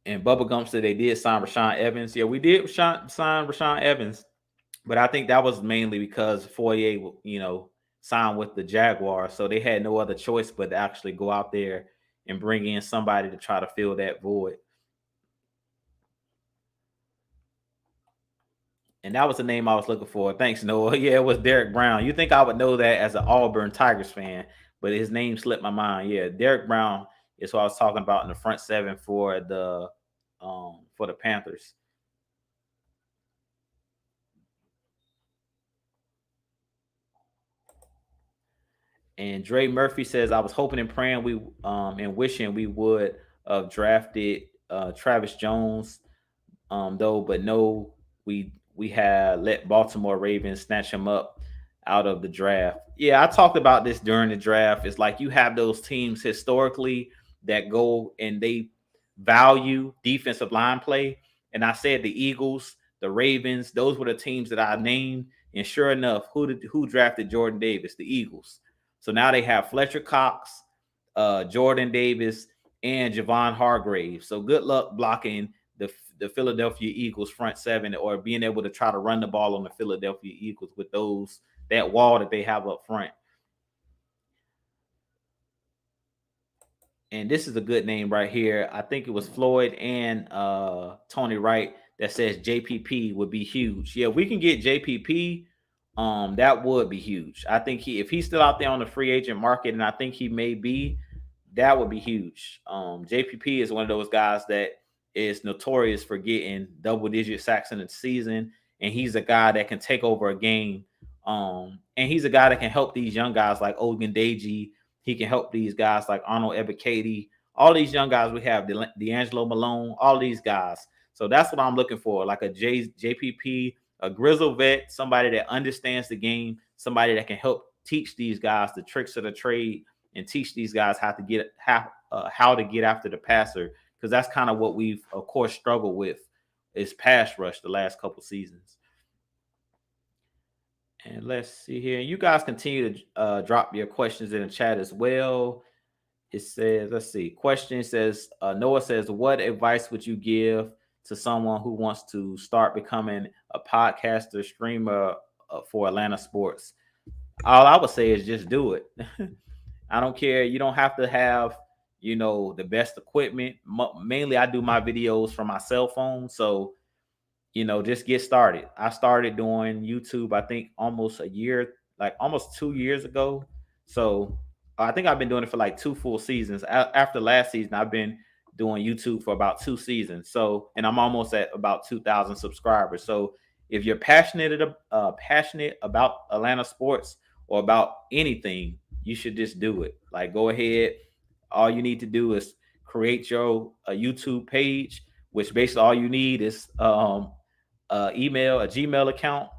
And Bubba Gump said they did sign Rashawn Evans. Yeah, we did sign Rashawn Evans, but I think that was mainly because Foyer, signed with the Jaguars, so they had no other choice but to actually go out there and bring in somebody to try to fill that void. And that was the name I was looking for. Thanks, Noah. Yeah, it was Derek Brown. You think I would know that as an Auburn Tigers fan, but his name slipped my mind. Yeah, Derek Brown is what I was talking about in the front seven for the Panthers. And Dre Murphy says, I was hoping and praying we and wishing we would have drafted Travis Jones, though, but no, we had let Baltimore Ravens snatch him up out of the draft. Yeah, I talked about this during the draft. It's like you have those teams historically that go and they value defensive line play. And I said the Eagles, the Ravens, those were the teams that I named. And sure enough, who drafted Jordan Davis? The Eagles. So now they have Fletcher Cox, Jordan Davis, and Javon Hargrave. So good luck blocking the Philadelphia Eagles front seven or being able to try to run the ball on the Philadelphia Eagles with that wall that they have up front. And this is a good name right here. I think it was Floyd and Tony Wright that says JPP would be huge. Yeah, we can get JPP. That would be huge. I think if he's still out there on the free agent market, and I think he may be, that would be huge. JPP is one of those guys that is notorious for getting double-digit sacks in a season, and he's a guy that can take over a game. And he's a guy that can help these young guys like Ogundeji. He can help these guys like Arnold Ebiketie. All these young guys we have, D'Angelo Malone, all these guys. So that's what I'm looking for, like a JPP, a grizzle vet, somebody that understands the game, somebody that can help teach these guys the tricks of the trade and teach these guys how to get after the passer, because that's kind of what we've of course struggled with is pass rush the last couple seasons. And let's see here. You guys continue to drop your questions in the chat as well. It says, let's see. Question says, Noah says, what advice would you give to someone who wants to start becoming a podcaster, streamer for Atlanta sports? All I would say is just do it. I don't care. You don't have to have, the best equipment. Mainly, I do my videos from my cell phone. So, just get started. I started doing YouTube, I think almost 2 years ago. So I think I've been doing it for like 2 full seasons. After last season, I've been doing YouTube for about 2 seasons. So, and I'm almost at about 2,000 subscribers. So if you're passionate about Atlanta sports or about anything, you should just do it. Like, go ahead. All you need to do is create your YouTube page, which basically all you need is a Gmail account,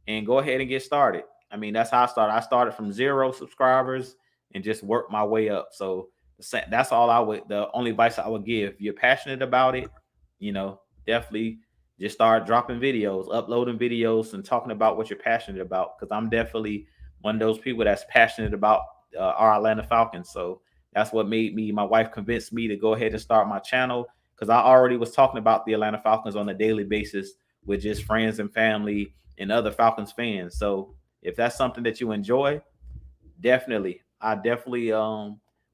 and go ahead and get started. I mean, that's how I started. I started from 0 subscribers and just worked my way up. So that's the only advice I would give. If you're passionate about it, definitely just start dropping videos, uploading videos, and talking about what you're passionate about. Because I'm definitely one of those people that's passionate about our Atlanta Falcons. So that's what made my wife convinced me to go ahead and start my channel, because I already was talking about the Atlanta Falcons on a daily basis with just friends and family and other Falcons fans. So if that's something that you enjoy, I definitely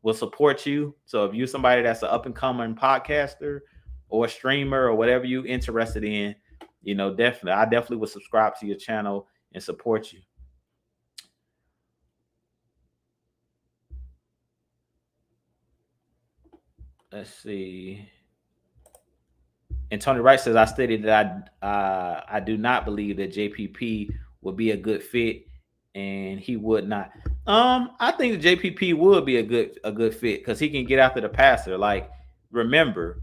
will support you. So if you're somebody that's an up and coming podcaster or streamer or whatever you interested in, definitely I definitely would subscribe to your channel and support you. Let's see. And Tony Wright says, I stated that I do not believe that JPP would be a good fit, and he would not. I think the JPP would be a good fit because he can get after the passer. Like, remember,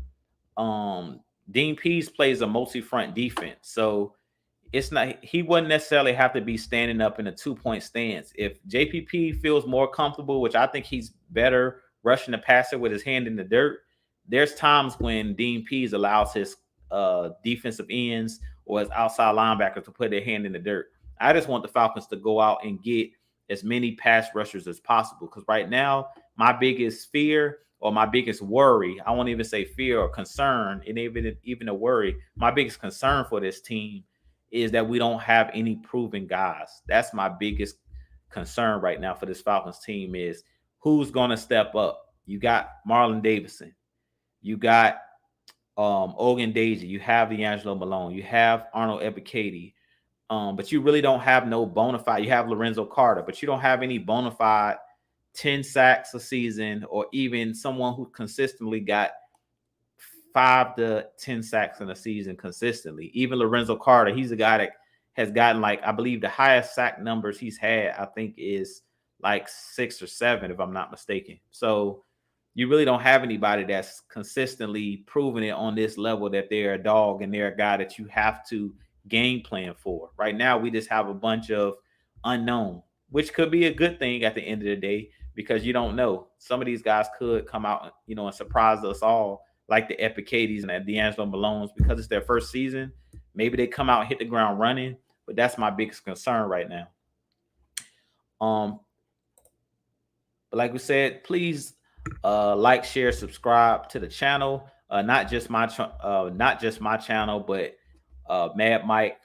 Dean Pease plays a multi-front defense, so it's not he wouldn't necessarily have to be standing up in a 2-point stance. If JPP feels more comfortable, which I think he's better rushing the passer with his hand in the dirt, there's times when Dean Pease allows his defensive ends or his outside linebackers to put their hand in the dirt. I just want the Falcons to go out and get as many pass rushers as possible, because right now my biggest fear or my biggest worry, I won't even say fear or concern, and even a worry, my biggest concern for this team is that we don't have any proven guys. That's my biggest concern right now for this Falcons team is who's going to step up. You got Marlon Davidson. You got Ogun Deji. You have D'Angelo Malone. You have Arnold Ebiketie. But you really don't have no bona fide. You have Lorenzo Carter, but you don't have any bona fide 10 sacks a season or even someone who consistently got 5 to 10 sacks in a season consistently. Even Lorenzo Carter, he's a guy that has gotten, like, I believe the highest sack numbers he's had, I think, is like 6 or 7, if I'm not mistaken. So you really don't have anybody that's consistently proven it on this level that they're a dog and they're a guy that you have to game plan for. Right now, we just have a bunch of unknown, which could be a good thing at the end of the day, because you don't know. Some of these guys could come out, and surprise us all, like the Epicades and the D'Angelo Malones, because it's their first season. Maybe they come out and hit the ground running, but that's my biggest concern right now. But like we said, please like, share, subscribe to the channel. Not just my channel, but Mad Mike,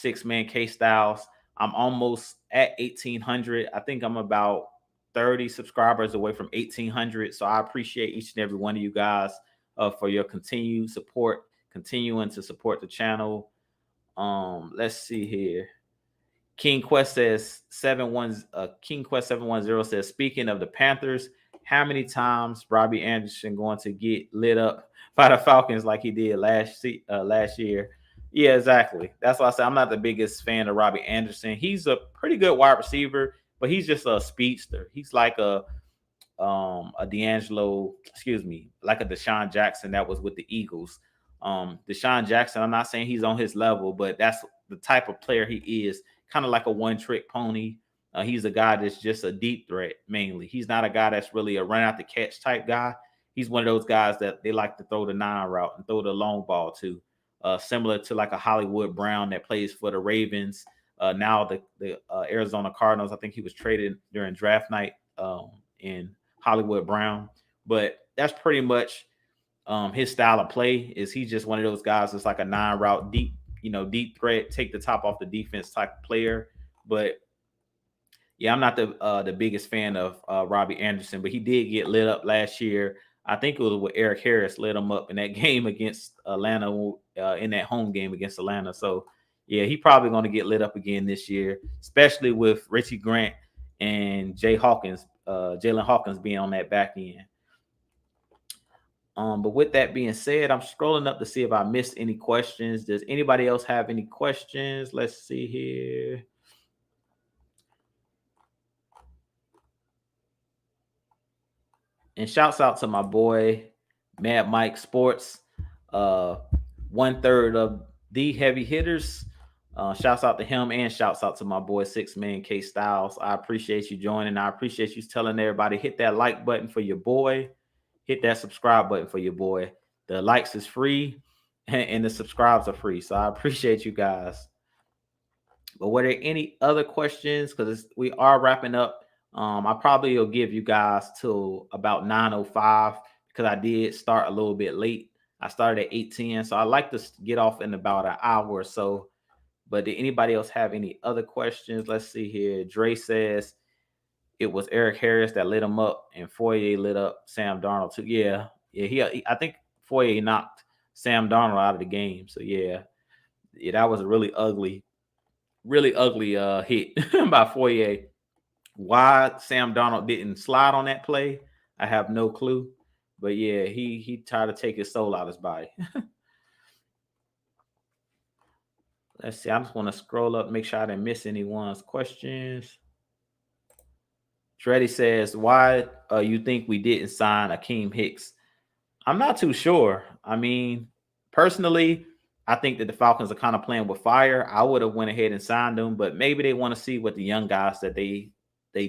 6-Man K Styles. I'm almost at 1,800. I think I'm about 30 subscribers away from 1,800. So I appreciate each and every one of you guys for your continued support, continuing to support the channel. Let's see here. King Quest says King Quest 710 says, speaking of the Panthers, how many times Robbie Anderson going to get lit up by the Falcons like he did last year? Yeah, exactly. That's why I say I'm not the biggest fan of Robbie Anderson. He's a pretty good wide receiver, but he's just a speedster. He's like a D'Angelo, like a Deshaun Jackson that was with the Eagles. Deshaun Jackson, I'm not saying he's on his level, but that's the type of player he is. Kind of like a one-trick pony. He's a guy that's just a deep threat mainly. He's not a guy that's really a run-out-the-catch type guy. He's one of those guys that they like to throw the 9 route and throw the long ball to, similar to like a Hollywood Brown that plays for the Ravens. Now the Arizona Cardinals, I think he was traded during draft night in Hollywood Brown. But that's pretty much his style of play. Is he's just one of those guys that's like a 9 route deep threat, take the top off the defense type of player. But yeah, I'm not the biggest fan of Robbie Anderson, but he did get lit up last year. I think it was with Eric Harris lit him up in that game against Atlanta, in that home game against Atlanta. So yeah, he probably going to get lit up again this year, especially with Richie Grant and Jalen Hawkins being on that back end. But with that being said, I'm scrolling up to see if I missed any questions. Does anybody else have any questions? Let's see here. And shouts out to my boy, Mad Mike Sports, 1/3 of the heavy hitters. Shouts out to him, and shouts out to my boy 6-Man K Styles. I appreciate you joining. I appreciate you telling everybody, hit that like button for your boy. Hit that subscribe button for your boy. The likes is free and the subscribes are free. So I appreciate you guys. But were there any other questions? Because we are wrapping up. I probably will give you guys till about 9:05 because I did start a little bit late. I started at 8:10. So I like to get off in about an hour or so. But did anybody else have any other questions? Let's see here. Dre says it was Eric Harris that lit him up, and Foyer lit up Sam Darnold too. Yeah, yeah. I think Foyer knocked Sam Darnold out of the game. So yeah, that was a really ugly hit by Foyer. Why Sam Darnold didn't slide on that play, I have no clue. But yeah, he tried to take his soul out of his body. Let's see. I just want to scroll up, make sure I didn't miss anyone's questions. Shreddy says, "Why you think we didn't sign Akeem Hicks?" I'm not too sure. I mean, personally, I think that the Falcons are kind of playing with fire. I would have went ahead and signed them, but maybe they want to see what the young guys that they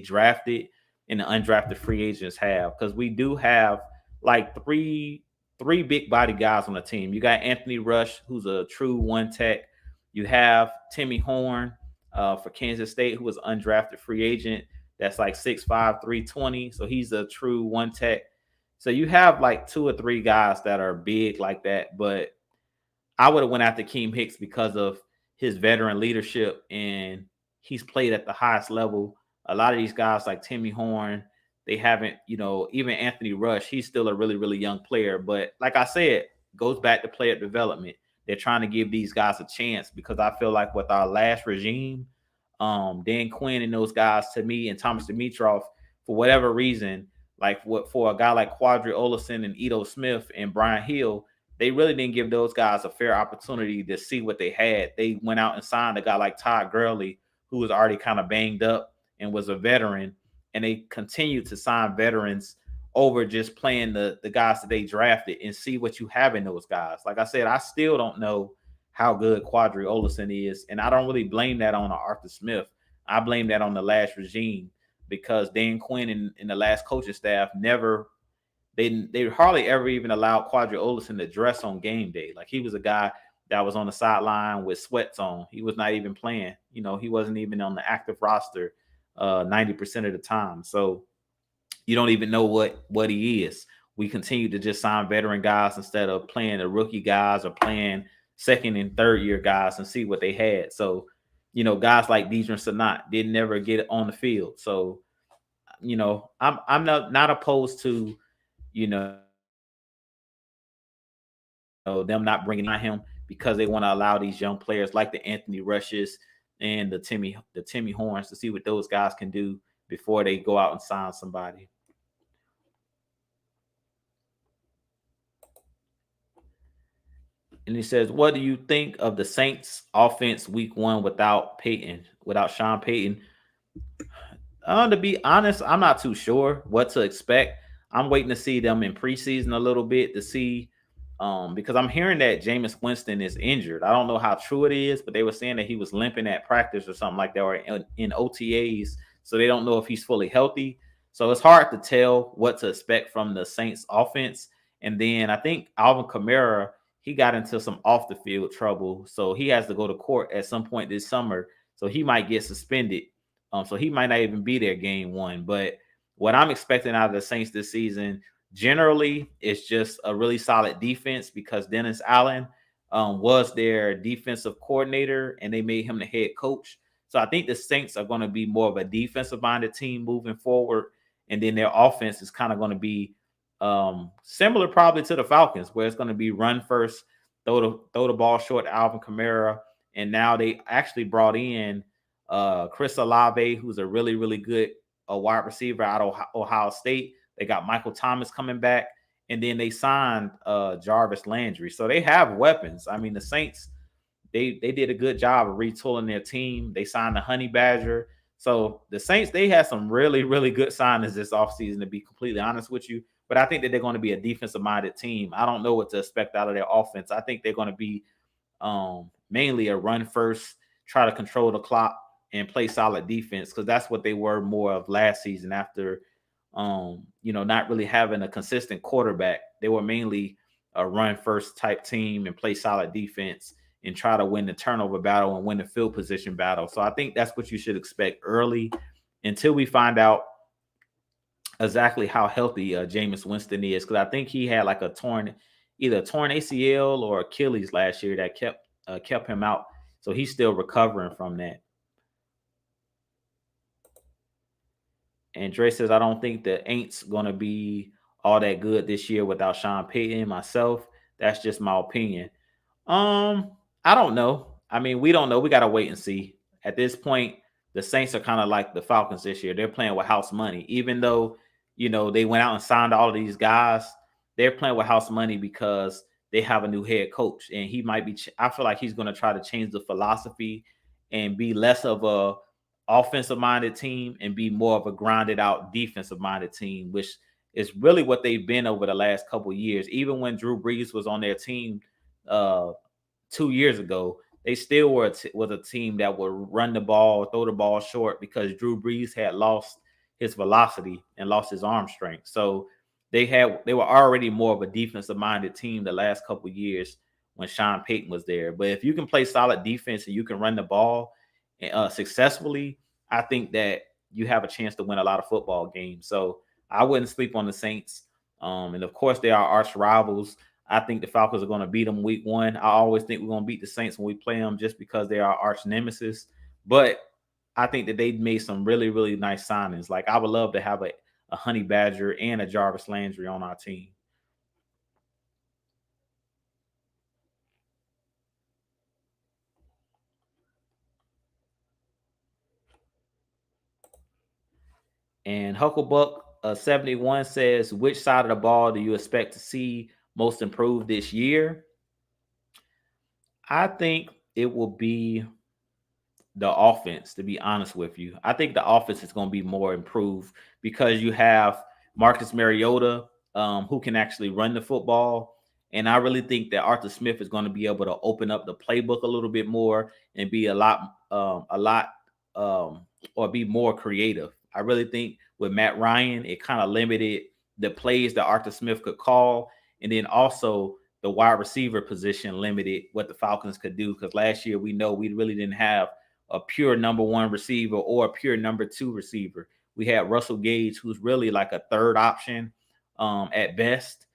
drafted and the undrafted free agents have, because we do have like three big body guys on the team. You got Anthony Rush, who's a true one tech. You have Timmy Horn for Kansas State, who was an undrafted free agent. That's like 6'5", 320. So he's a true one tech. So you have like two or three guys that are big like that, but I would have went after Keem Hicks because of his veteran leadership, and he's played at the highest level. A lot of these guys like Timmy Horn, they haven't, even Anthony Rush, he's still a really, really young player. But like I said, goes back to player development. They're trying to give these guys a chance, because I feel like with our last regime, Dan Quinn and those guys, to me, and Thomas Dimitroff, for whatever reason, like what for a guy like Quadri Olison and Ito Smith and Brian Hill, they really didn't give those guys a fair opportunity to see what they had. They went out and signed a guy like Todd Gurley, who was already kind of banged up and was a veteran, and they continued to sign veterans over just playing the guys that they drafted, and see what you have in those guys. Like I said, I still don't know how good Quadri Olison is, and I don't really blame that on Arthur Smith. I blame that on the last regime, because Dan Quinn and the last coaching staff never they hardly ever even allowed Quadri Olison to dress on game day. Like, he was a guy that was on the sideline with sweats on. He was not even playing. He wasn't even on the active roster 90% of the time. So you don't even know what he is. We continue to just sign veteran guys instead of playing the rookie guys or playing second and third year guys and see what they had. So, guys like Deidre Sanat didn't ever get on the field. So, I'm not opposed to, them not bringing him, because they want to allow these young players like the Anthony Rushes and the Timmy Horns to see what those guys can do before they go out and sign somebody. And he says, "What do you think of the Saints offense week 1 without Sean Payton?" To be honest, I'm not too sure what to expect. I'm waiting to see them in preseason a little bit to see, because I'm hearing that Jameis Winston is injured. I don't know how true it is, but they were saying that he was limping at practice or something like that, or in OTAs. So they don't know if he's fully healthy. So it's hard to tell what to expect from the Saints offense. And then I think Alvin Kamara, he got into some off the field trouble. So he has to go to court at some point this summer. So he might get suspended. So he might not even be there game 1. But what I'm expecting out of the Saints this season, generally, it's just a really solid defense, because Dennis Allen was their defensive coordinator, and they made him the head coach. So I think the Saints are going to be more of a defensive-minded team moving forward, and then their offense is kind of going to be similar probably to the Falcons, where it's going to be run first, throw the ball short to Alvin Kamara, and now they actually brought in Chris Olave, who's a really, really good wide receiver out of Ohio State. They got Michael Thomas coming back, and then they signed Jarvis Landry. So they have weapons. I mean, the Saints, they did a good job of retooling their team. They signed the Honey Badger. So the Saints, they had some really, really good signings this offseason, to be completely honest with you. But I think that they're going to be a defensive-minded team. I don't know what to expect out of their offense. I think they're going to be mainly a run first, try to control the clock, and play solid defense, because that's what they were more of last season after, not really having a consistent quarterback. They were mainly a run first type team and play solid defense and try to win the turnover battle and win the field position battle. So I think that's what you should expect early, until we find out exactly how healthy Jameis Winston is, because I think he had like either a torn ACL or Achilles last year that kept him out. So he's still recovering from that. And Dre says, I don't think the Aints going to be all that good this year without Sean Payton. Myself, that's just my opinion. I don't know. I mean, we don't know. We got to wait and see. At this point, the Saints are kind of like the Falcons this year. They're playing with house money, even though they went out and signed all of these guys. They're playing with house money because they have a new head coach, and he might be. I feel like he's going to try to change the philosophy and be less of a offensive minded team and be more of a grounded out defensive minded team, which is really what they've been over the last couple of years. Even when Drew Brees was on their team, uh, 2 years ago, they still was a team that would run the ball, throw the ball short because Drew Brees had lost his velocity and lost his arm strength. So they were already more of a defensive minded team the last couple of years when Sean Payton was there. But if you can play solid defense and you can run the ball successfully, I think that you have a chance to win a lot of football games. So I wouldn't sleep on the Saints. And of course, they are arch rivals. I think the Falcons are going to beat them week one. I always think we're going to beat the Saints when we play them just because they are arch nemesis. But I think that they made some really, really nice signings. Like I would love to have a Honey Badger and a Jarvis Landry on our team. And Hucklebuck 71 says, which side of the ball do you expect to see most improved this year? I think it will be the offense, to be honest with you. I think the offense is going to be more improved because you have Marcus Mariota, who can actually run the football. And I really think that Arthur Smith is going to be able to open up the playbook a little bit more and be or be more creative. I really think with Matt Ryan, it kind of limited the plays that Arthur Smith could call. And then also the wide receiver position limited what the Falcons could do. Because last year we know we really didn't have a pure number one receiver or a pure number two receiver. We had Russell Gage, who's really like a third option at best.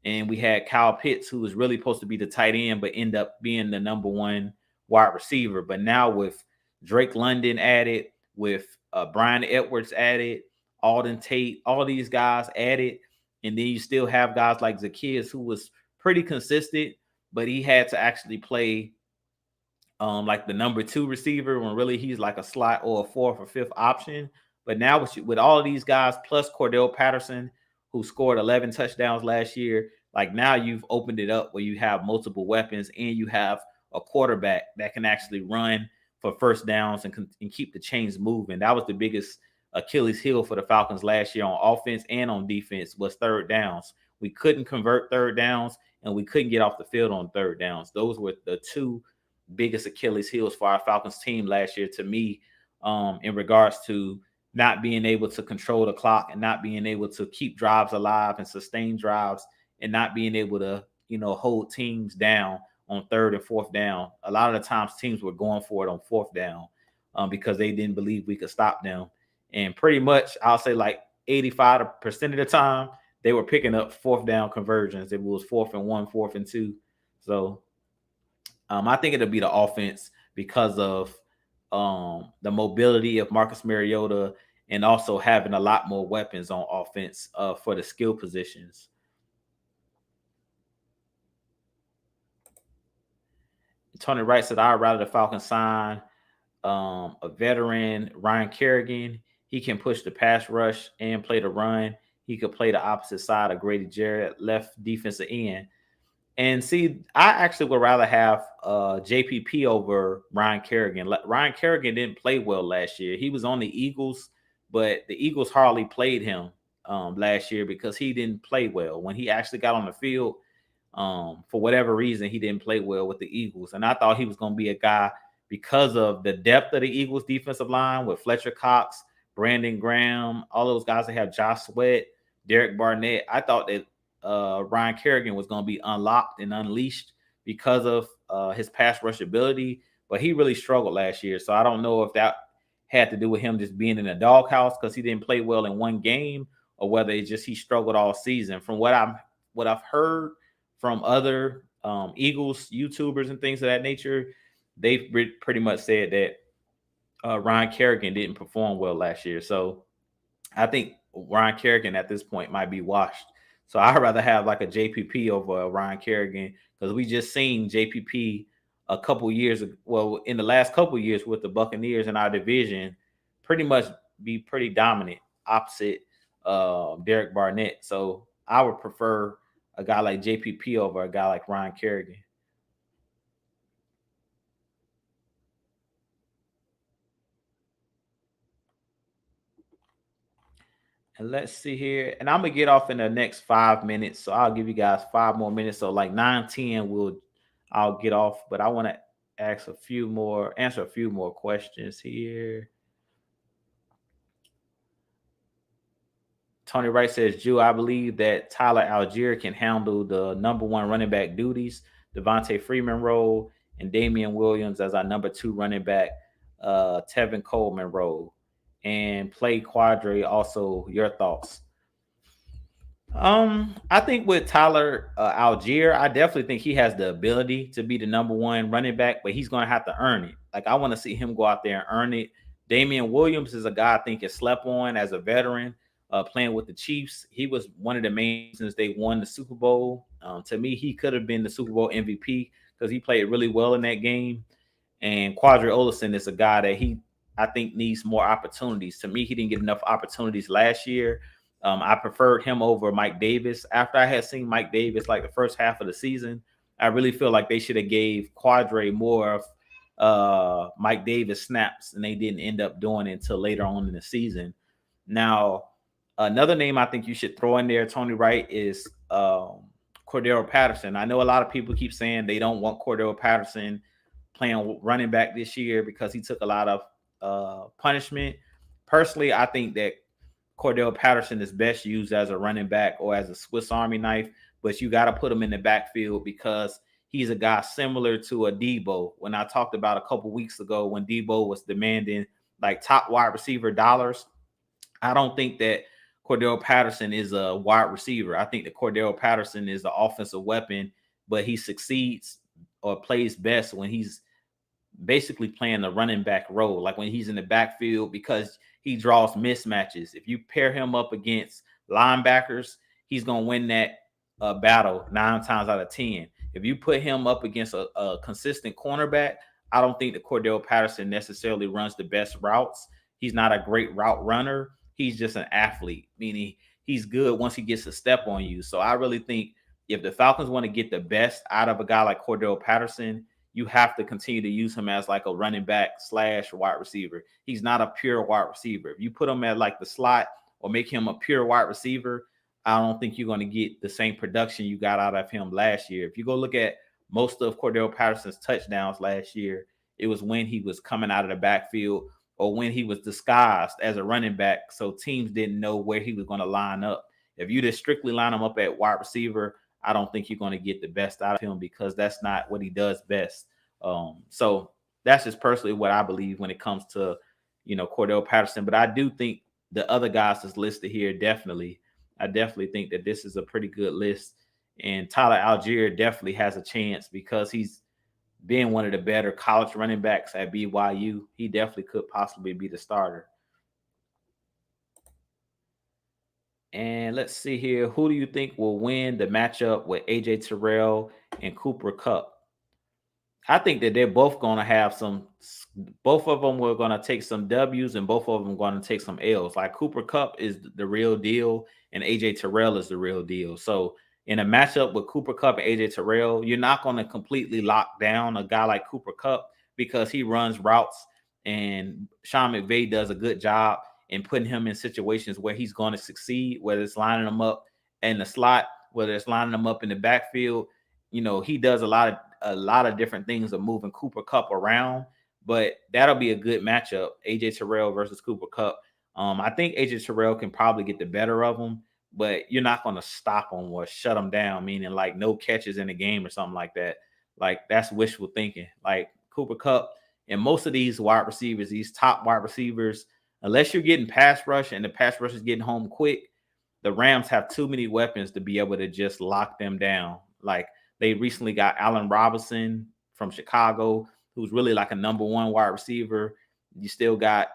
And we had Kyle Pitts, who was really supposed to be the tight end, but end up being the number one wide receiver. But now with Drake London added, with Brian Edwards added, Alden Tate, all these guys added, and then you still have guys like Zacchaeus, who was pretty consistent, but he had to actually play like the number two receiver when really he's like a slot or a fourth or fifth option. But now with all of these guys plus Cordell Patterson, who scored 11 touchdowns last year, like now you've opened it up where you have multiple weapons and you have a quarterback that can actually run for first downs and keep the chains moving. That was the biggest Achilles heel for the Falcons last year on offense and on defense was third downs. We couldn't convert third downs and we couldn't get off the field on third downs. Those were the two biggest Achilles heels for our Falcons team last year to me, in regards to not being able to control the clock and not being able to keep drives alive and sustain drives and not being able to, hold teams down on third and fourth down. A lot of the times teams were going for it on fourth down because they didn't believe we could stop them. And pretty much I'll say like 85% of the time they were picking up fourth down conversions. It was 4th and 1, 4th and 2. So I think it'll be the offense because of the mobility of Marcus Mariota and also having a lot more weapons on offense for the skill positions. Tony Wright said, I'd rather the Falcons sign a veteran, Ryan Kerrigan. He can push the pass rush and play the run. He could play the opposite side of Grady Jarrett, left defensive end. And see, I actually would rather have JPP over Ryan Kerrigan. Ryan Kerrigan didn't play well last year. He was on the Eagles, but the Eagles hardly played him last year because he didn't play well. When he actually got on the field, for whatever reason, he didn't play well with the Eagles. And I thought he was going to be a guy because of the depth of the Eagles defensive line with Fletcher Cox, Brandon Graham, all those guys that have Josh Sweat, Derek Barnett. I thought that Ryan Kerrigan was going to be unlocked and unleashed because of his pass rush ability, but he really struggled last year. So I don't know if that had to do with him just being in a doghouse because he didn't play well in one game, or whether it's just he struggled all season. From what I've heard from other Eagles YouTubers and things of that nature, they pretty much said that Ryan Kerrigan didn't perform well last year. So I think Ryan Kerrigan at this point might be washed. So I'd rather have like a JPP over a Ryan Kerrigan because we just seen JPP a couple years well in the last couple years with the Buccaneers in our division pretty much be pretty dominant opposite Derek Barnett. So I would prefer a guy like JPP over a guy like Ryan Kerrigan. And let's see here. And I'm gonna get off in the next 5 minutes. So I'll give you guys 5 more minutes. So like 9, 10, I'll get off. But I want to answer a few more questions here. Tony Wright says, Jew, I believe that Tyler Algier can handle the number one running back duties, Devontae Freeman role, and Damian Williams as our number two running back, Tevin Coleman role, and play Quadre. Also, your thoughts? I think with Tyler Algier, I definitely think he has the ability to be the number one running back, but he's going to have to earn it. Like I want to see him go out there and earn it. Damian Williams is a guy I think is slept on as a veteran, playing with the Chiefs. He was one of the main reasons they won the Super Bowl. To me, he could have been the Super Bowl MVP because he played really well in that game. And Quadri Olison is a guy that I think needs more opportunities. To me, he didn't get enough opportunities last year. I preferred him over Mike Davis. After I had seen Mike Davis like the first half of the season, I really feel like they should have gave Quadre more of Mike Davis snaps, and they didn't end up doing it until later on in the season. Now, another name I think you should throw in there, Tony Wright, is Cordero Patterson. I know a lot of people keep saying they don't want Cordero Patterson playing running back this year because he took a lot of punishment. Personally, I think that Cordell Patterson is best used as a running back or as a Swiss Army knife, but you got to put him in the backfield because he's a guy similar to a Debo. When I talked about a couple weeks ago when Debo was demanding like top wide receiver dollars, I don't think that Cordell Patterson is a wide receiver. I think that Cordell Patterson is an offensive weapon, but he succeeds or plays best when he's basically playing the running back role, like when he's in the backfield, because he draws mismatches. If you pair him up against linebackers, he's going to win that battle 9 times out of 10. If you put him up against a consistent cornerback, I don't think that Cordell Patterson necessarily runs the best routes. He's not a great route runner. He's just an athlete, meaning he's good once he gets a step on you. So I really think if the Falcons want to get the best out of a guy like Cordell Patterson, you have to continue to use him as like a running back / wide receiver. He's not a pure wide receiver. If you put him at like the slot or make him a pure wide receiver, I don't think you're going to get the same production you got out of him last year. If you go look at most of Cordell Patterson's touchdowns last year, it was when he was coming out of the backfield or when he was disguised as a running back, so teams didn't know where he was going to line up. If you just strictly line him up at wide receiver, I don't think you're going to get the best out of him because that's not what he does best. So that's just personally what I believe when it comes to, Cordell Patterson. But I do think the other guys that's listed here, I definitely think that this is a pretty good list. And Tyler Algier definitely has a chance because he's been one of the better college running backs at BYU. He definitely could possibly be the starter. And let's see here. Who do you think will win the matchup with AJ Terrell and Cooper Kupp? I think that they're both going to have both of them were going to take some W's and both of them going to take some L's. Like Cooper Kupp is the real deal and AJ Terrell is the real deal. So in a matchup with Cooper Kupp and AJ Terrell, you're not going to completely lock down a guy like Cooper Kupp because he runs routes and Sean McVay does a good job in putting him in situations where he's going to succeed, whether it's lining him up in the slot, whether it's lining him up in the backfield. He does a lot of different things of moving Cooper Kupp around, but that'll be a good matchup, AJ Terrell versus Cooper Kupp. I think AJ Terrell can probably get the better of him, but you're not going to stop him or shut him down, meaning like no catches in the game or something like that. Like that's wishful thinking. Like Cooper Kupp and most of these wide receivers, these top wide receivers, unless you're getting pass rush and the pass rush is getting home quick, the Rams have too many weapons to be able to just lock them down. Like they recently got Allen Robinson from Chicago, who's really like a number one wide receiver. You still got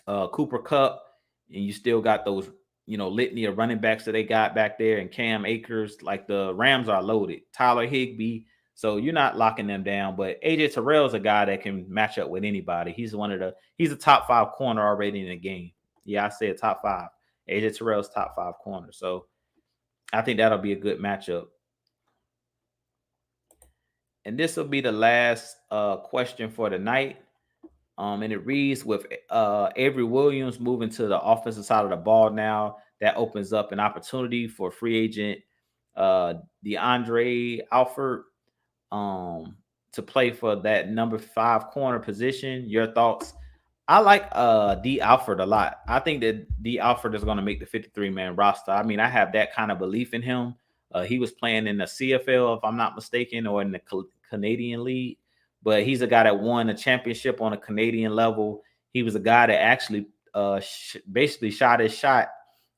Cooper Cup, and you still got those, litany of running backs that they got back there, and Cam Akers. Like the Rams are loaded. Tyler Higbee. So you're not locking them down. But AJ Terrell is a guy that can match up with anybody. He's a top 5 corner already in the game. Yeah, I said top 5. AJ Terrell's top 5 corner. So I think that'll be a good matchup. And this will be the last question for the night. And it reads, with Avery Williams moving to the offensive side of the ball now, that opens up an opportunity for free agent DeAndre Alford to play for that number 5 corner position. Your thoughts? I like D Alford a lot. I think that D Alford is going to make the 53-man roster. I mean, I have that kind of belief in him. He was playing in the CFL, if I'm not mistaken, or in the Canadian League, but he's a guy that won a championship on a Canadian level. He was a guy that actually basically shot his shot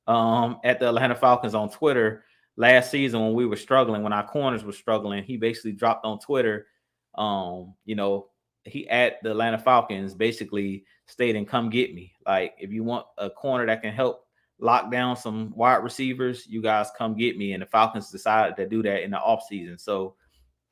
at the Atlanta Falcons on Twitter last season when we were struggling, when our corners were struggling. He basically dropped on Twitter, he at the Atlanta Falcons basically stating, "Come get me. Like, if you want a corner that can help lock down some wide receivers, you guys come get me." And the Falcons decided to do that in the offseason. So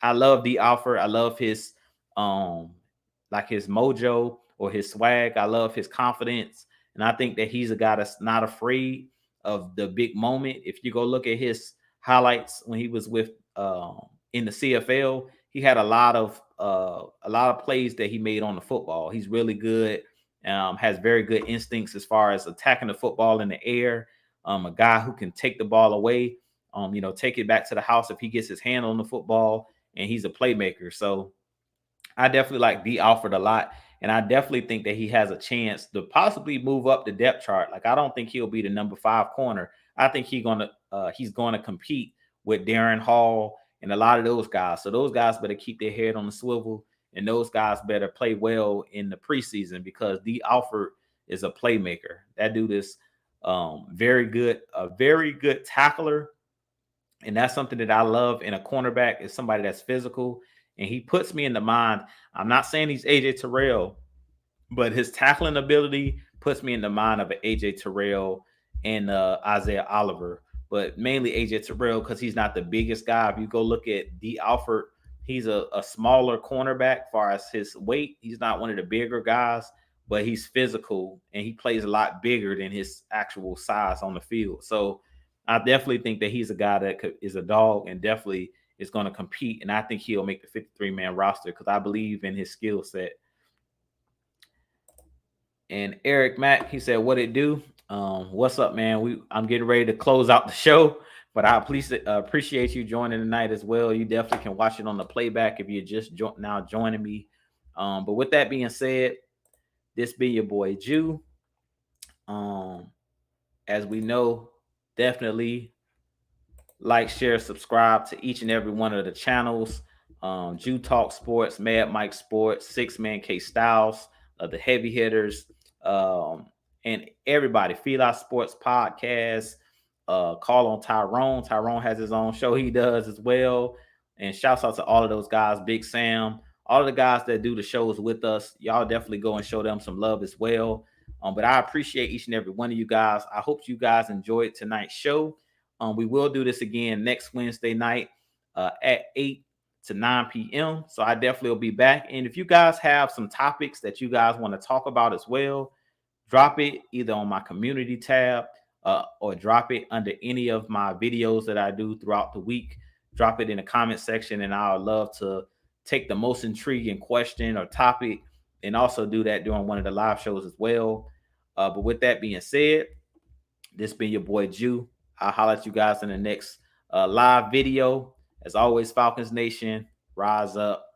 I love D Alford. I love his his mojo or his swag. I love his confidence. And I think that he's a guy that's not afraid of the big moment. If you go look at his highlights when he was with in the CFL, he had a lot of plays that he made on the football. He's really good. Has very good instincts as far as attacking the football in the air. A guy who can take the ball away, take it back to the house if he gets his hand on the football, and he's a playmaker. So I definitely like D Alford a lot, and I definitely think that he has a chance to possibly move up the depth chart. Like, I don't think he'll be the number 5 corner. I think he's going to compete with Darren Hall and a lot of those guys. So those guys better keep their head on the swivel, and those guys better play well in the preseason, because D Alford is a playmaker. That dude is a very good tackler. And that's something that I love in a cornerback, is somebody that's physical. And he puts me in the mind. I'm not saying he's AJ Terrell, but his tackling ability puts me in the mind of an AJ Terrell and Isaiah Oliver, but mainly AJ Terrell because he's not the biggest guy. If you go look at D Alford, he's a smaller cornerback as far as his weight. He's not one of the bigger guys, but he's physical and he plays a lot bigger than his actual size on the field. So I definitely think that he's a guy that is a dog and definitely is going to compete. And I think he'll make the 53-man roster because I believe in his skill set. And Eric Mack, he said, "What it do? What's up, man? I'm getting ready to close out the show, but I appreciate you joining tonight as well. You definitely can watch it on the playback if you're just now joining me. But with that being said, this be your boy Jew. As we know, definitely like, share, subscribe to each and every one of the channels. Jew Talk Sports, Mad Mike Sports, Six Man K Styles, the Heavy Hitters, and everybody. Fila Sports Podcast. Call on Tyrone. Tyrone has his own show he does as well. And shouts out to all of those guys, Big Sam, all of the guys that do the shows with us. Y'all definitely go and show them some love as well. But I appreciate each and every one of you guys. I hope you guys enjoyed tonight's show. We will do this again next Wednesday night at 8 to 9 p.m. So I definitely will be back. And if you guys have some topics that you guys want to talk about as well, drop it either on my community tab or drop it under any of my videos that I do throughout the week. Drop it in the comment section, and I would love to take the most intriguing question or topic and also do that during one of the live shows as well. But with that being said, this been your boy Jew. I'll holler at you guys in the next live video. As always, Falcons Nation, rise up.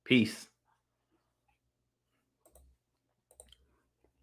Peace.